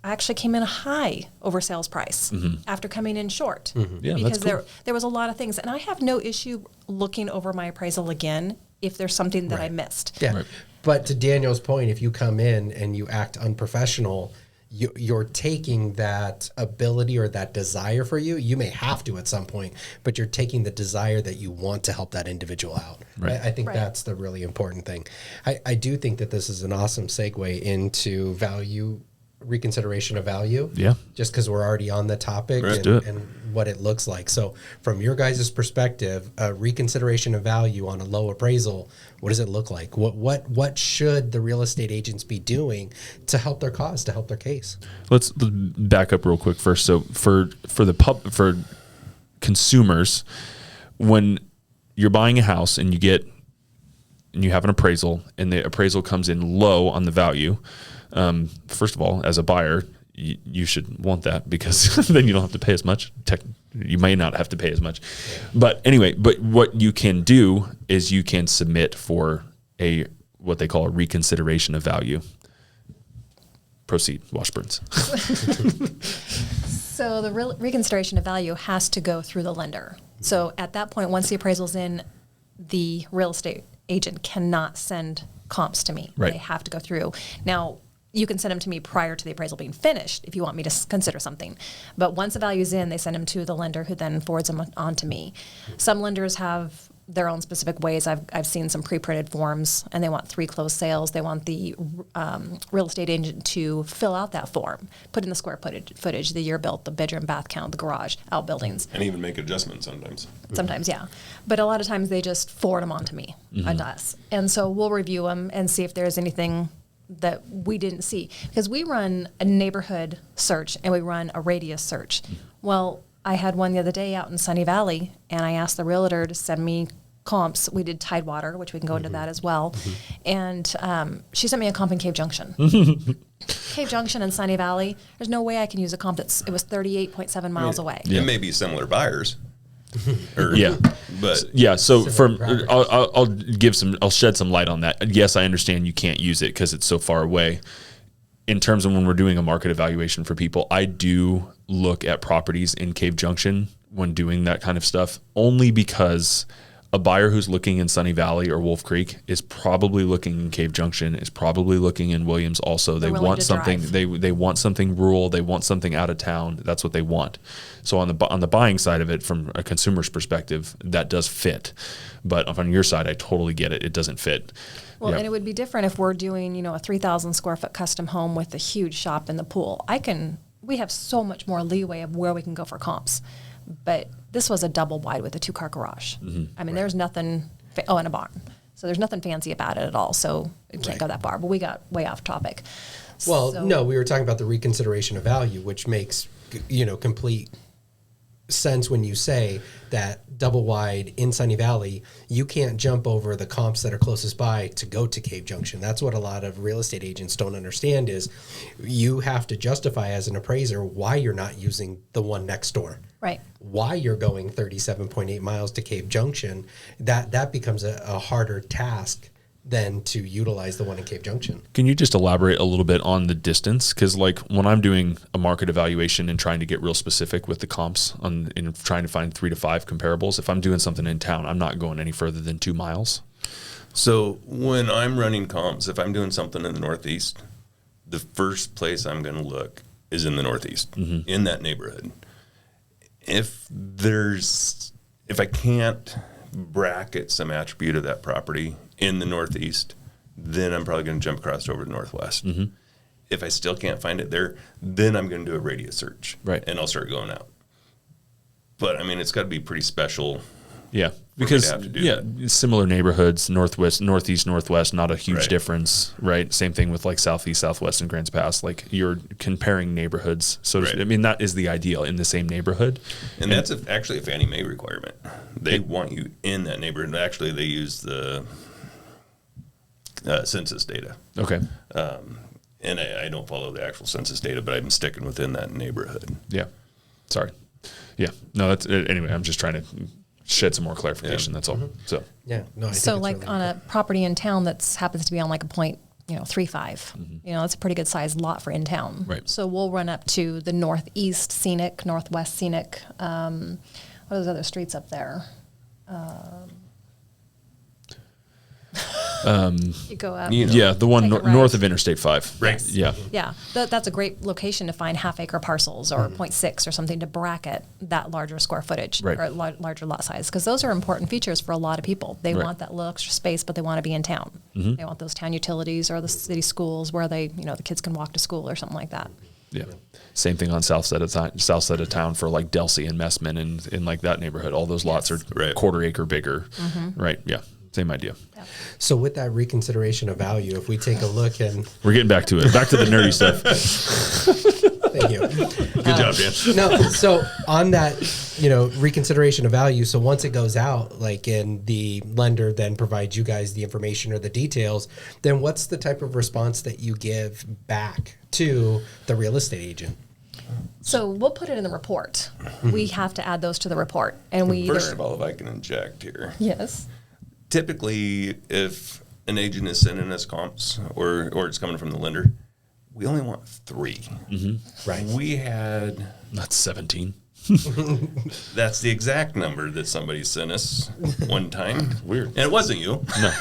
actually came in high over sales price after coming in short. Yeah, because that's cool. there was a lot of things. And I have no issue looking over my appraisal again if there's something that I missed. Yeah. Right. But to Daniel's point, if you come in and you act unprofessional, you're taking that ability or that desire for you. You may have to at some point, but you're taking the desire that you want to help that individual out. Right. I think that's the really important thing. I do think that this is an awesome segue into reconsideration of value. Yeah. Just because we're already on the topic and what it looks like. So from your guys' perspective, reconsideration of value on a low appraisal, what does it look like? What should the real estate agents be doing to help their cause, to help their case? Let's back up real quick first. So for consumers, when you're buying a house and you have an appraisal and the appraisal comes in low on the value, first of all, as a buyer, you should want that because then you don't have to pay as much. You may not have to pay as much. But anyway, what you can do is you can submit for what they call a reconsideration of value. Proceed, Washburns. So the reconsideration of value has to go through the lender. So at that point, once the appraisal's in, the real estate agent cannot send comps to me. Right. They have to go through. Now, you can send them to me prior to the appraisal being finished if you want me to consider something. But once the value's in, they send them to the lender who then forwards them on to me. Some lenders have their own specific ways. I've seen some pre-printed forms, and they want 3 closed sales. They want the real estate agent to fill out that form, put in the square footage, the year built, the bedroom, bath count, the garage, outbuildings. And even make adjustments sometimes. Sometimes, yeah. But a lot of times they just forward them on to me, onto us. And so we'll review them and see if there's anything that we didn't see. Because we run a neighborhood search and we run a radius search. Well, I had one the other day out in Sunny Valley, and I asked the realtor to send me comps. We did Tidewater, which we can go into that as well. And she sent me a comp in Cave Junction. Cave Junction in Sunny Valley, there's no way I can use a comp it was 38.7 miles away. It may be similar buyers. But yeah. So I'll shed some light on that. Yes, I understand you can't use it because it's so far away. In terms of when we're doing a market evaluation for people, I do look at properties in Cave Junction when doing that kind of stuff, only because a buyer who's looking in Sunny Valley or Wolf Creek is probably looking in Cave Junction, is probably looking in Williams also. They want something, they want something rural, they want something out of town. That's what they want. So on the buying side of it, from a consumer's perspective, that does fit. But on your side, I totally get it. It doesn't fit. Well, and it would be different if we're doing, a 3,000 square foot custom home with a huge shop in the pool. We have so much more leeway of where we can go for comps. But this was a double wide with a 2-car garage. I mean, there's nothing, and a barn. So there's nothing fancy about it at all. So it can't go that far. But we got way off topic. Well, no, we were talking about the reconsideration of value, which makes, complete sense when you say that double wide in Sunny Valley, you can't jump over the comps that are closest by to go to Cave Junction. That's what a lot of real estate agents don't understand is you have to justify as an appraiser why you're not using the one next door. Right. Why you're going 37.8 miles to Cave Junction, that becomes a harder task than to utilize the one in Cave Junction. Can you just elaborate a little bit on the distance? Because when I'm doing a market evaluation and trying to get real specific with the comps and trying to find 3 to 5 comparables, if I'm doing something in town, I'm not going any further than 2 miles. So when I'm running comps, if I'm doing something in the Northeast, the first place I'm going to look is in the Northeast, in that neighborhood. If I can't bracket some attribute of that property in the Northeast, then I'm probably going to jump across over to Northwest. If I still can't find it there, then I'm going to do a radius search. Right. And I'll start going out. But, I mean, it's got to be pretty special. Yeah, because have to do similar neighborhoods, northwest, northeast, northwest, not a huge Right. difference, right? Same thing with like southeast, southwest, and Grants Pass. Like you're comparing neighborhoods, so Right. I mean that is the ideal in the same neighborhood. And that's actually a Fannie Mae requirement. They want you in that neighborhood. Actually, they use the census data. Okay, And I don't follow the actual census data, but I'm sticking within that neighborhood. yeah, sorry, yeah, no, that's anyway. I'm just trying to shed some more clarification. Yeah. That's all. So Yeah. No, I think So it's like really on a property in town that's happens to be on like a point, 3.5, that's a pretty good sized lot for in town. Right. So we'll run up to the northeast scenic, northwest scenic. What are those other streets up there? You go up. You know. yeah, the one Take it right. north of Interstate 5. Right. Yeah. Yeah, that's a great location to find half-acre parcels or 0.6 or something to bracket that larger square footage Right. or larger lot size, because those are important features for a lot of people. They Right. want that little extra space, but they want to be in town. They want those town utilities or the city schools where they, the kids can walk to school or something like that. Yeah. Same thing on south side of town for like Delsey and Messman and in like that neighborhood. All those lots are Right. quarter acre bigger. Right. Yeah. Same idea. So with that reconsideration of value, if we take a look and We're getting back to it. Back to the nerdy stuff. thank you. Good job, Dan. No, so on that, reconsideration of value. So once it goes out, like, and the lender then provides you guys the information or the details, then what's the type of response that you give back to the real estate agent? So we'll put it in the report. We have to add those to the report, and we First of all, if I can inject here. yes. Typically, if an agent is sending us comps or it's coming from the lender, we only want 3. Right. We had, That's 17. that's the exact number that somebody sent us one time. Weird. And it wasn't you. No.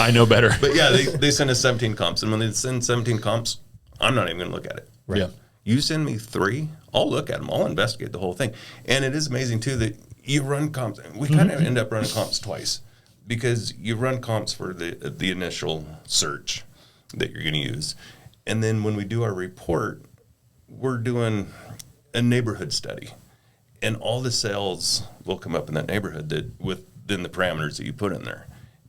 I know better. But yeah, they sent us 17 comps. And when they send 17 comps, I'm not even going to look at it. Yeah. You send me 3, I'll look at them. I'll investigate the whole thing. And it is amazing, too, that you run comps. We kind of end up running comps twice because you run comps for the initial search that you're going to use. And then when we do our report, we're doing a neighborhood study. And all the sales will come up in that neighborhood that within the parameters that you put in there.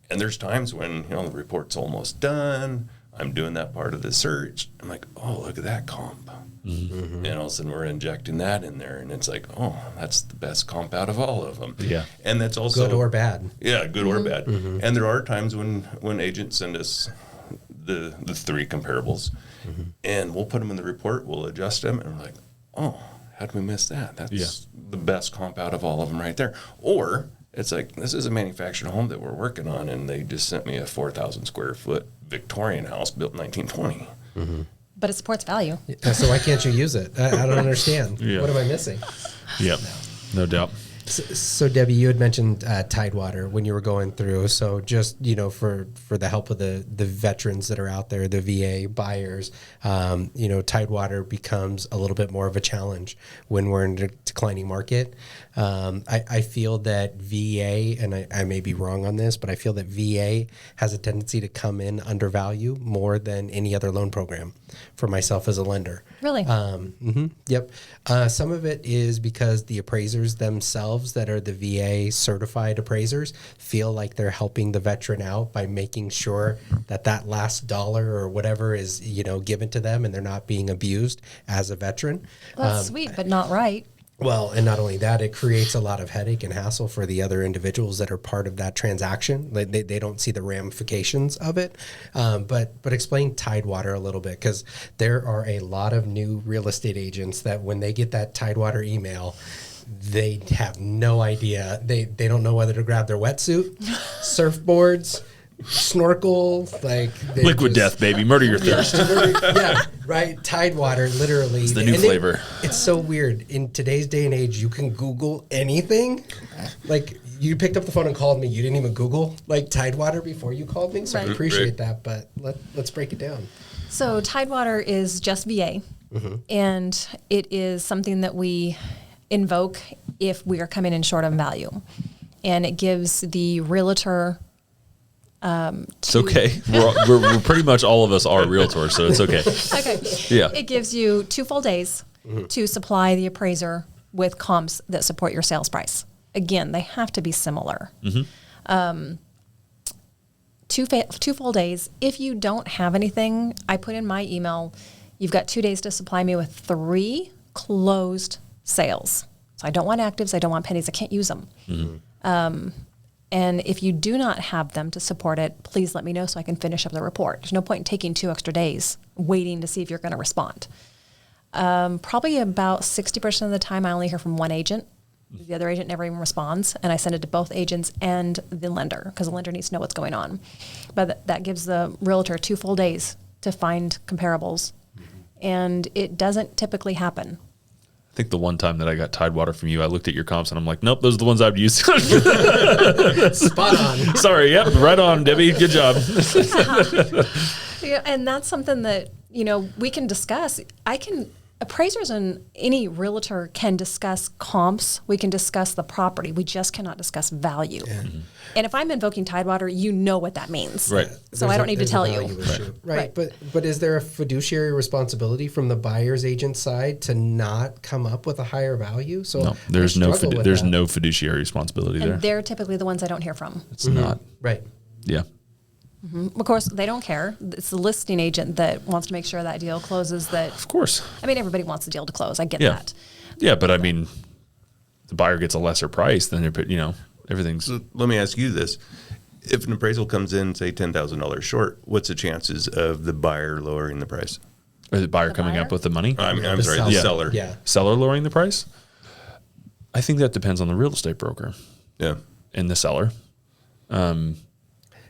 And there's times when, the report's almost done. I'm doing that part of the search. I'm like, oh, look at that comp. And all of a sudden we're injecting that in there. And it's like, oh, that's the best comp out of all of them. Yeah. And that's also Good or bad? Yeah, good or bad. And there are times when agents send us the 3 comparables. And we'll put them in the report. We'll adjust them. And we're like, oh, how did we miss that? That's the best comp out of all of them right there. Or it's like, this is a manufactured home that we're working on, and they just sent me a 4,000 square foot Victorian house built in 1920. But it supports value. So why can't you use it? I don't understand. Yeah. What am I missing? Yeah. No doubt. So Debbie, you had mentioned Tidewater when you were going through. So just for the help of the veterans that are out there, the VA buyers, Tidewater becomes a little bit more of a challenge when we're in a declining market. I feel that VA, and I may be wrong on this, but I feel that VA has a tendency to come in undervalue more than any other loan program for myself as a lender. Really? Yep. Some of it is because the appraisers themselves that are the VA certified appraisers feel like they're helping the veteran out by making sure that last dollar or whatever is, given to them and they're not being abused as a veteran. Well, that's sweet, but not right. Well, and not only that, it creates a lot of headache and hassle for the other individuals that are part of that transaction. They don't see the ramifications of it. But explain Tidewater a little bit, because there are a lot of new real estate agents that when they get that Tidewater email, they have no idea. They don't know whether to grab their wetsuit, surfboards, snorkel, like Liquid death, baby. Murder your thirst. Yeah, right. Tide water, literally. It's the new flavor. It's so weird. In today's day and age, you can Google anything. Like, you picked up the phone and called me. You didn't even Google, like, Tidewater before you called me. So I appreciate that. But let's break it down. So Tidewater is just VA. And it is something that we invoke if we are coming in short on value. And it gives the realtor... it's okay. We're pretty much all of us are realtors, so it's okay. Okay. Yeah. It gives you 2 full days to supply the appraiser with comps that support your sales price. Again, they have to be similar. 2 full days. If you don't have anything, I put in my email, you've got 2 days to supply me with 3 closed sales. So I don't want actives. I don't want pennies. I can't use them. And if you do not have them to support it, please let me know so I can finish up the report. There's no point in taking 2 extra days waiting to see if you're going to respond. Probably about 60% of the time, I only hear from one agent. The other agent never even responds, and I send it to both agents and the lender because the lender needs to know what's going on. But that gives the realtor 2 full days to find comparables, and it doesn't typically happen. I think the one time that I got Tidewater from you, I looked at your comps and I'm like, nope, those are the ones I've used. Spot on. Sorry, yep, right on, Debbie. Good job. Yeah, and that's something that, we can discuss. Appraisers and any realtor can discuss comps. We can discuss the property. We just cannot discuss value. Yeah. And if I'm invoking Tidewater, you know what that means. Right. So I don't need to tell you. Right. But is there a fiduciary responsibility from the buyer's agent side to not come up with a higher value? So no, there's no fiduciary responsibility there. And they're typically the ones I don't hear from. It's not. Right. Yeah. Of course, they don't care. It's the listing agent that wants to make sure that deal closes. Of course. I mean, everybody wants the deal to close. I get that. Yeah, but I mean, the buyer gets a lesser price than everything's. So let me ask you this: if an appraisal comes in, say $10,000 short, what's the chances of the buyer lowering the price? Or the buyer coming up with the money? I'm sorry, the seller. Yeah. Seller lowering the price? I think that depends on the real estate broker. Yeah. And the seller.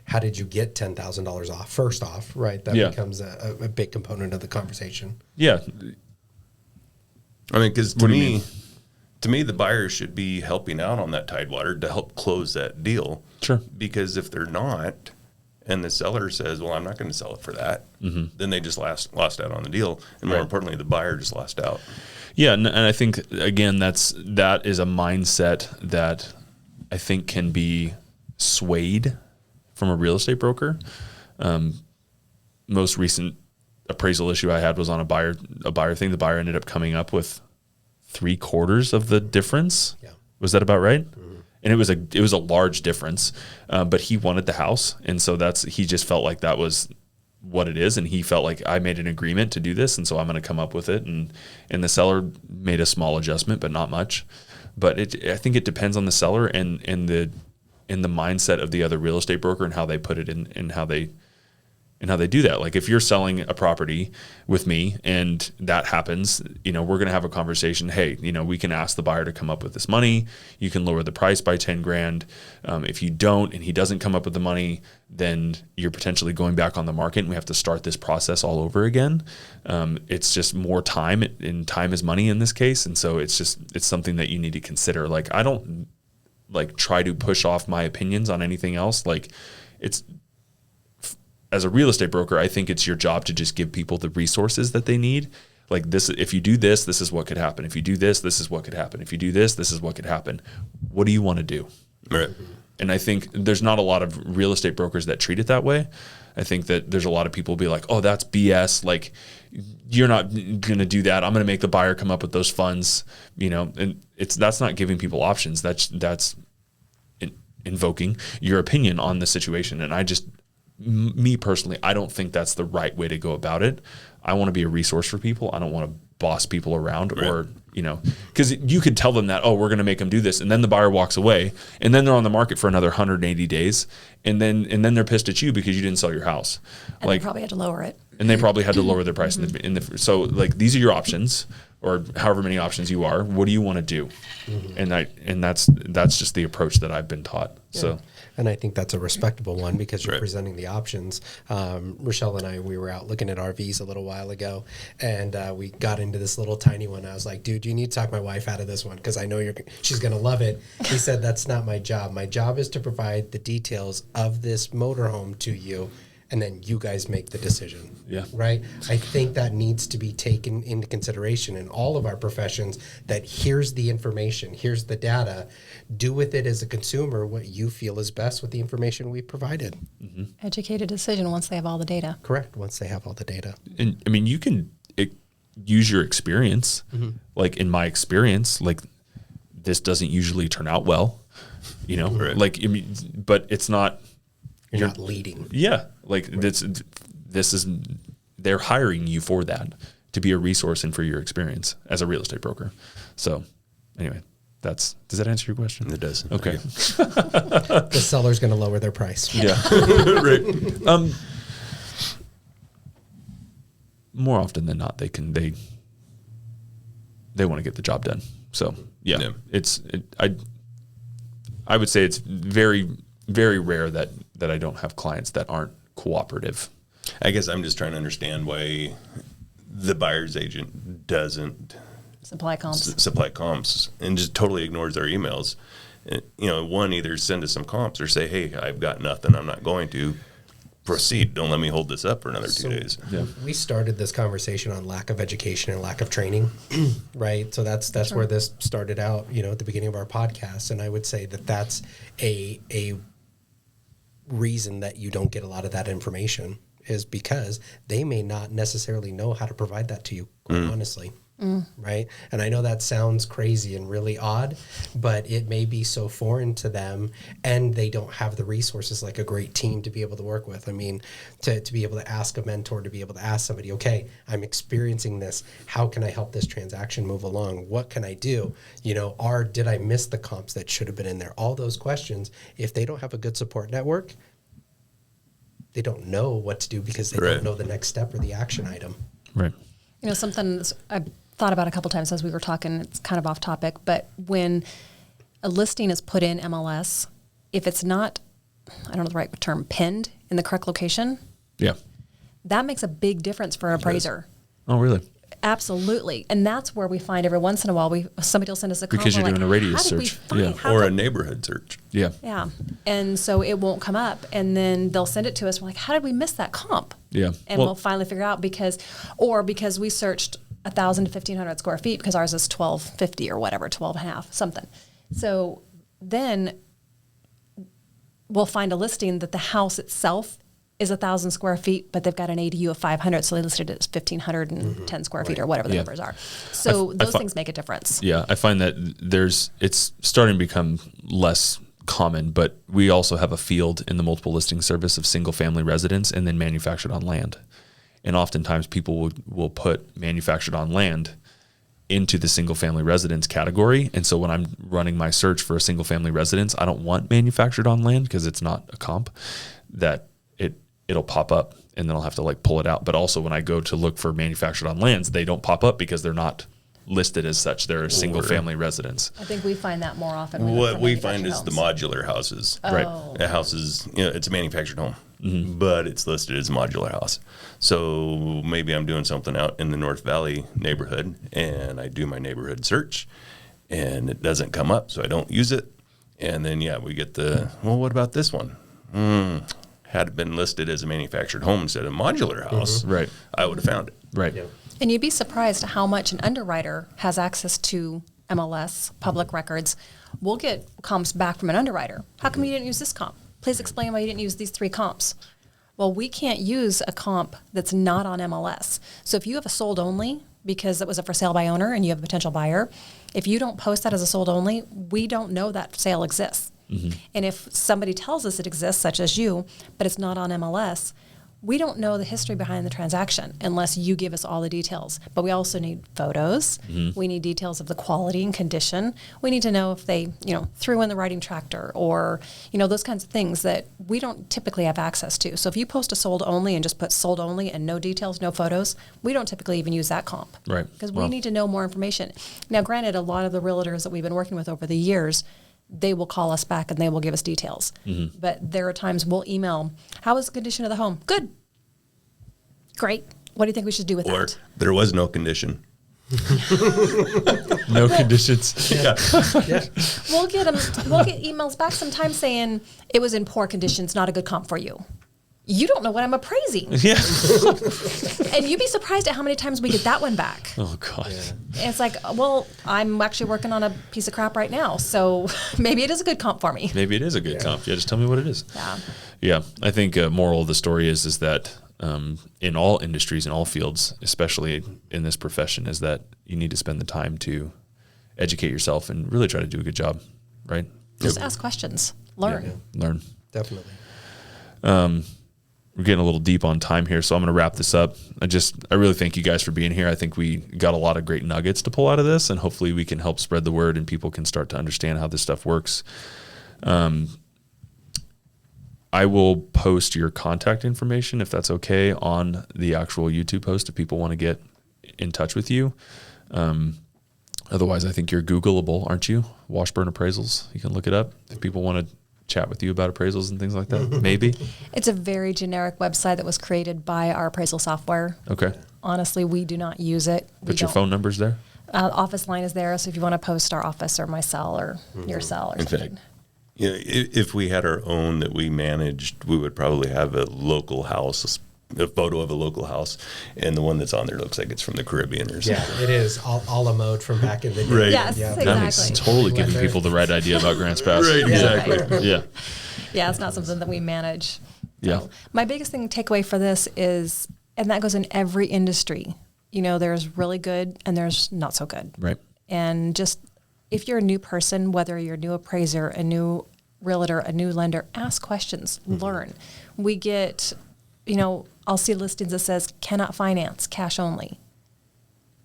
How did you get $10,000 off? First off, right? That becomes a big component of the conversation. Yeah. I mean, because to me, the buyer should be helping out on that Tidewater to help close that deal. Sure. Because if they're not, and the seller says, well, I'm not going to sell it for that, then they just lost out on the deal. And more importantly, the buyer just lost out. Yeah. And I think, again, that is a mindset that I think can be swayed from a real estate broker. Most recent appraisal issue I had was on a buyer thing. The buyer ended up coming up with 3/4 of the difference. Yeah. Was that about right? Mm-hmm. And it was a large difference, but he wanted the house. And so he just felt like that was what it is. And he felt like I made an agreement to do this. And so I'm going to come up with it. And the seller made a small adjustment, but not much. But I think it depends on the seller and the mindset of the other real estate broker and how they put it in and how they do that. Like if you're selling a property with me and that happens, we're going to have a conversation. Hey, we can ask the buyer to come up with this money. You can lower the price by 10 grand. If you don't, and he doesn't come up with the money, then you're potentially going back on the market and we have to start this process all over again. It's just more time, and time is money in this case. And so it's something that you need to consider. Like I don't try to push off my opinions on anything else. As a real estate broker, I think it's your job to just give people the resources that they need. Like this, if you do this, this is what could happen. If you do this, this is what could happen. If you do this, this is what could happen. What do you want to do? Right. And I think there's not a lot of real estate brokers that treat it that way. I think that there's a lot of people be like, oh, that's BS. Like you're not going to do that. I'm going to make the buyer come up with those funds, and that's not giving people options. That's invoking your opinion on the situation. And me personally, I don't think that's the right way to go about it. I want to be a resource for people. I don't want to boss people around or, because you could tell them that, oh, we're going to make them do this. And then the buyer walks away and then they're on the market for another 180 days. And then they're pissed at you because you didn't sell your house. And they probably had to lower it. And they probably had to lower their price. So these are your options or however many options you are. What do you want to do? And that's just the approach that I've been taught. Yeah. So And I think that's a respectable one because you're Right. presenting the options. Rochelle and I, we were out looking at RVs a little while ago, and we got into this little tiny one. I was like, dude, you need to talk my wife out of this one because I know she's going to love it. He said, that's not my job. My job is to provide the details of this motorhome to you, and then you guys make the decision. Yeah. Right? I think that needs to be taken into consideration in all of our professions, that here's the information, here's the data. Do with it as a consumer what you feel is best with the information we provided. Educated decision once they have all the data. Correct, once they have all the data. And I mean, you can use your experience. Like in my experience, like this doesn't usually turn out well, you know, like, I mean, but it's not, You're not leading. yeah, like this is, they're hiring you for that, to be a resource and for your experience as a real estate broker. So anyway, does that answer your question? It does. Okay. The seller's going to lower their price. Yeah. Right. More often than not, they want to get the job done. So yeah. I would say it's very, very rare that I don't have clients that aren't cooperative. I guess I'm just trying to understand why the buyer's agent doesn't Supply comps. supply comps and just totally ignores our emails. And, one, either send us some comps or say, hey, I've got nothing, I'm not going to proceed. Don't let me hold this up for another 2 days. Yeah. We started this conversation on lack of education and lack of training, right? So that's where this started out, at the beginning of our podcast. And I would say that that's a reason that you don't get a lot of that information, is because they may not necessarily know how to provide that to you, quite honestly. Right? And I know that sounds crazy and really odd, but it may be so foreign to them, and they don't have the resources like a great team to be able to work with. I mean, to be able to ask a mentor, to be able to ask somebody, okay, I'm experiencing this. How can I help this transaction move along? What can I do? Did I miss the comps that should have been in there? All those questions, if they don't have a good support network, they don't know what to do because they don't know the next step or the action item. Right. Something I've thought about a couple times as we were talking, it's kind of off topic, but when a listing is put in MLS, if it's not, I don't know the right term, pinned in the correct location, Yeah. that makes a big difference for an appraiser. Oh, really? Absolutely. And that's where we find every once in a while, somebody will send us a comp. Because you're doing a radius how did we search. find- Yeah. how Or a did- neighborhood search. Yeah. Yeah. And so it won't come up. And then they'll send it to us. We're like, how did we miss that comp? Yeah. And Well- we'll finally figure out because we searched 1,000 to 1,500 square feet because ours is 1,250 or whatever, 12 and a half, something. So then we'll find a listing that the house itself is 1,000 square feet, but they've got an ADU of 500, so they listed it as 1,510 square feet or whatever the Yeah. numbers are. So I those fi- things make a difference. Yeah, I find that it's starting to become less common, but we also have a field in the multiple listing service of single family residence and then manufactured on land. And oftentimes people will put manufactured on land into the single family residence category. And so when I'm running my search for a single family residence, I don't want manufactured on land because it's not a comp, that it'll pop up and then I'll have to pull it out. But also when I go to look for manufactured on lands, they don't pop up because they're not listed as such. They're a single family residence. I think we find that more often. when we What look for we find is manufactured the homes. modular houses. Right. A house is, it's a manufactured home, but it's listed as a modular house. So maybe I'm doing something out in the North Valley neighborhood and I do my neighborhood search and it doesn't come up, so I don't use it. And then, we get what about this one? Had it been listed as a manufactured home instead of modular house, Right. I would have found it. Right. Yeah. And you'd be surprised how much an underwriter has access to MLS, public records. We'll get comps back from an underwriter. How come you didn't use this comp? Please explain why you didn't use these 3 comps. Well, we can't use a comp that's not on MLS. So if you have a sold only, because it was a for sale by owner and you have a potential buyer, if you don't post that as a sold only, we don't know that sale exists. And if somebody tells us it exists, such as you, but it's not on MLS, we don't know the history behind the transaction unless you give us all the details. But we also need photos. We need details of the quality and condition. We need to know if they, threw in the riding tractor or, those kinds of things that we don't typically have access to. So if you post a sold only and just put sold only and no details, no photos, we don't typically even use that comp. Right. Because we need to know more information. Now, granted, a lot of the realtors that we've been working with over the years, they will call us back and they will give us details. Mm-hmm. But there are times we'll email, how is the condition of the home? Good. Great. What do you think we should do with Or that? there was no condition. No conditions. Yeah. We'll get emails back sometimes saying it was in poor conditions, not a good comp for you. You don't know what I'm appraising. Yeah. And you'd be surprised at how many times we get that one back. Oh God. And it's like, well, I'm actually working on a piece of crap right now, so maybe it is a good comp for me. Maybe it is a good comp. Yeah, just tell me what it is. Yeah. Yeah, I think moral of the story is that in all industries, in all fields, especially in this profession, is that you need to spend the time to educate yourself and really try to do a good job, right? Just ask questions. Learn. Learn. Definitely. We're getting a little deep on time here, so I'm going to wrap this up. I really thank you guys for being here. I think we got a lot of great nuggets to pull out of this, and hopefully we can help spread the word and people can start to understand how this stuff works. I will post your contact information, if that's okay, on the actual YouTube post if people want to get in touch with you. Otherwise, I think you're Googleable, aren't you? Washburn Appraisals. You can look it up if people want to chat with you about appraisals and things like that. Maybe. It's a very generic website that was created by our appraisal software. Okay. Honestly, we do not use it. But your phone number's there? Office line is there, so if you want to post our office or my cell or your cell or In something. fact, you know, if we had our own that we managed, we would probably have a local house, a photo of a local house, and the one that's on there looks like it's from the Caribbean or something. Yeah, it is a la mode from back in the day. Right. Yes, Yeah. exactly. That makes totally giving people the right idea about Grants Pass. Right, exactly. Yeah. Yeah, it's not something that we manage. Yeah. So my biggest thing takeaway for this is, and that goes in every industry, you know, there's really good and there's not so good. Right. And just if you're a new person, whether you're a new appraiser, a new realtor, a new lender, ask questions, learn. We get, you know, I'll see listings that says cannot finance, cash only.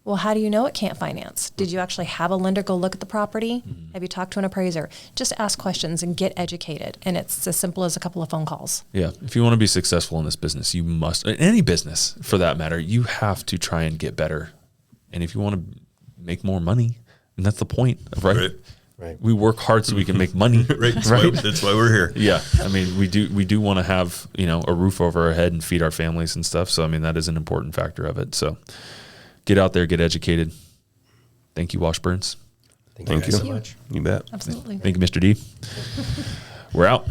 Well, how do you know it can't finance? Did you actually have a lender go look at the property? Have you talked to an appraiser? Just ask questions and get educated. And it's as simple as a couple of phone calls. Yeah. If you want to be successful in this business, you must, in any business for that matter, you have to try and get better. And if you want to make more money, and that's the point, right? Right. We work hard so we can make money. Right. Right. That's why we're here. Yeah. I mean, we do want to have, you know, a roof over our head and feed our families and stuff. So, I mean, that is an important factor of it. So get out there, get educated. Thank you, Washburns. Thank you Thank guys you. so much. You bet. Absolutely. Thank you, Mr. D. We're out.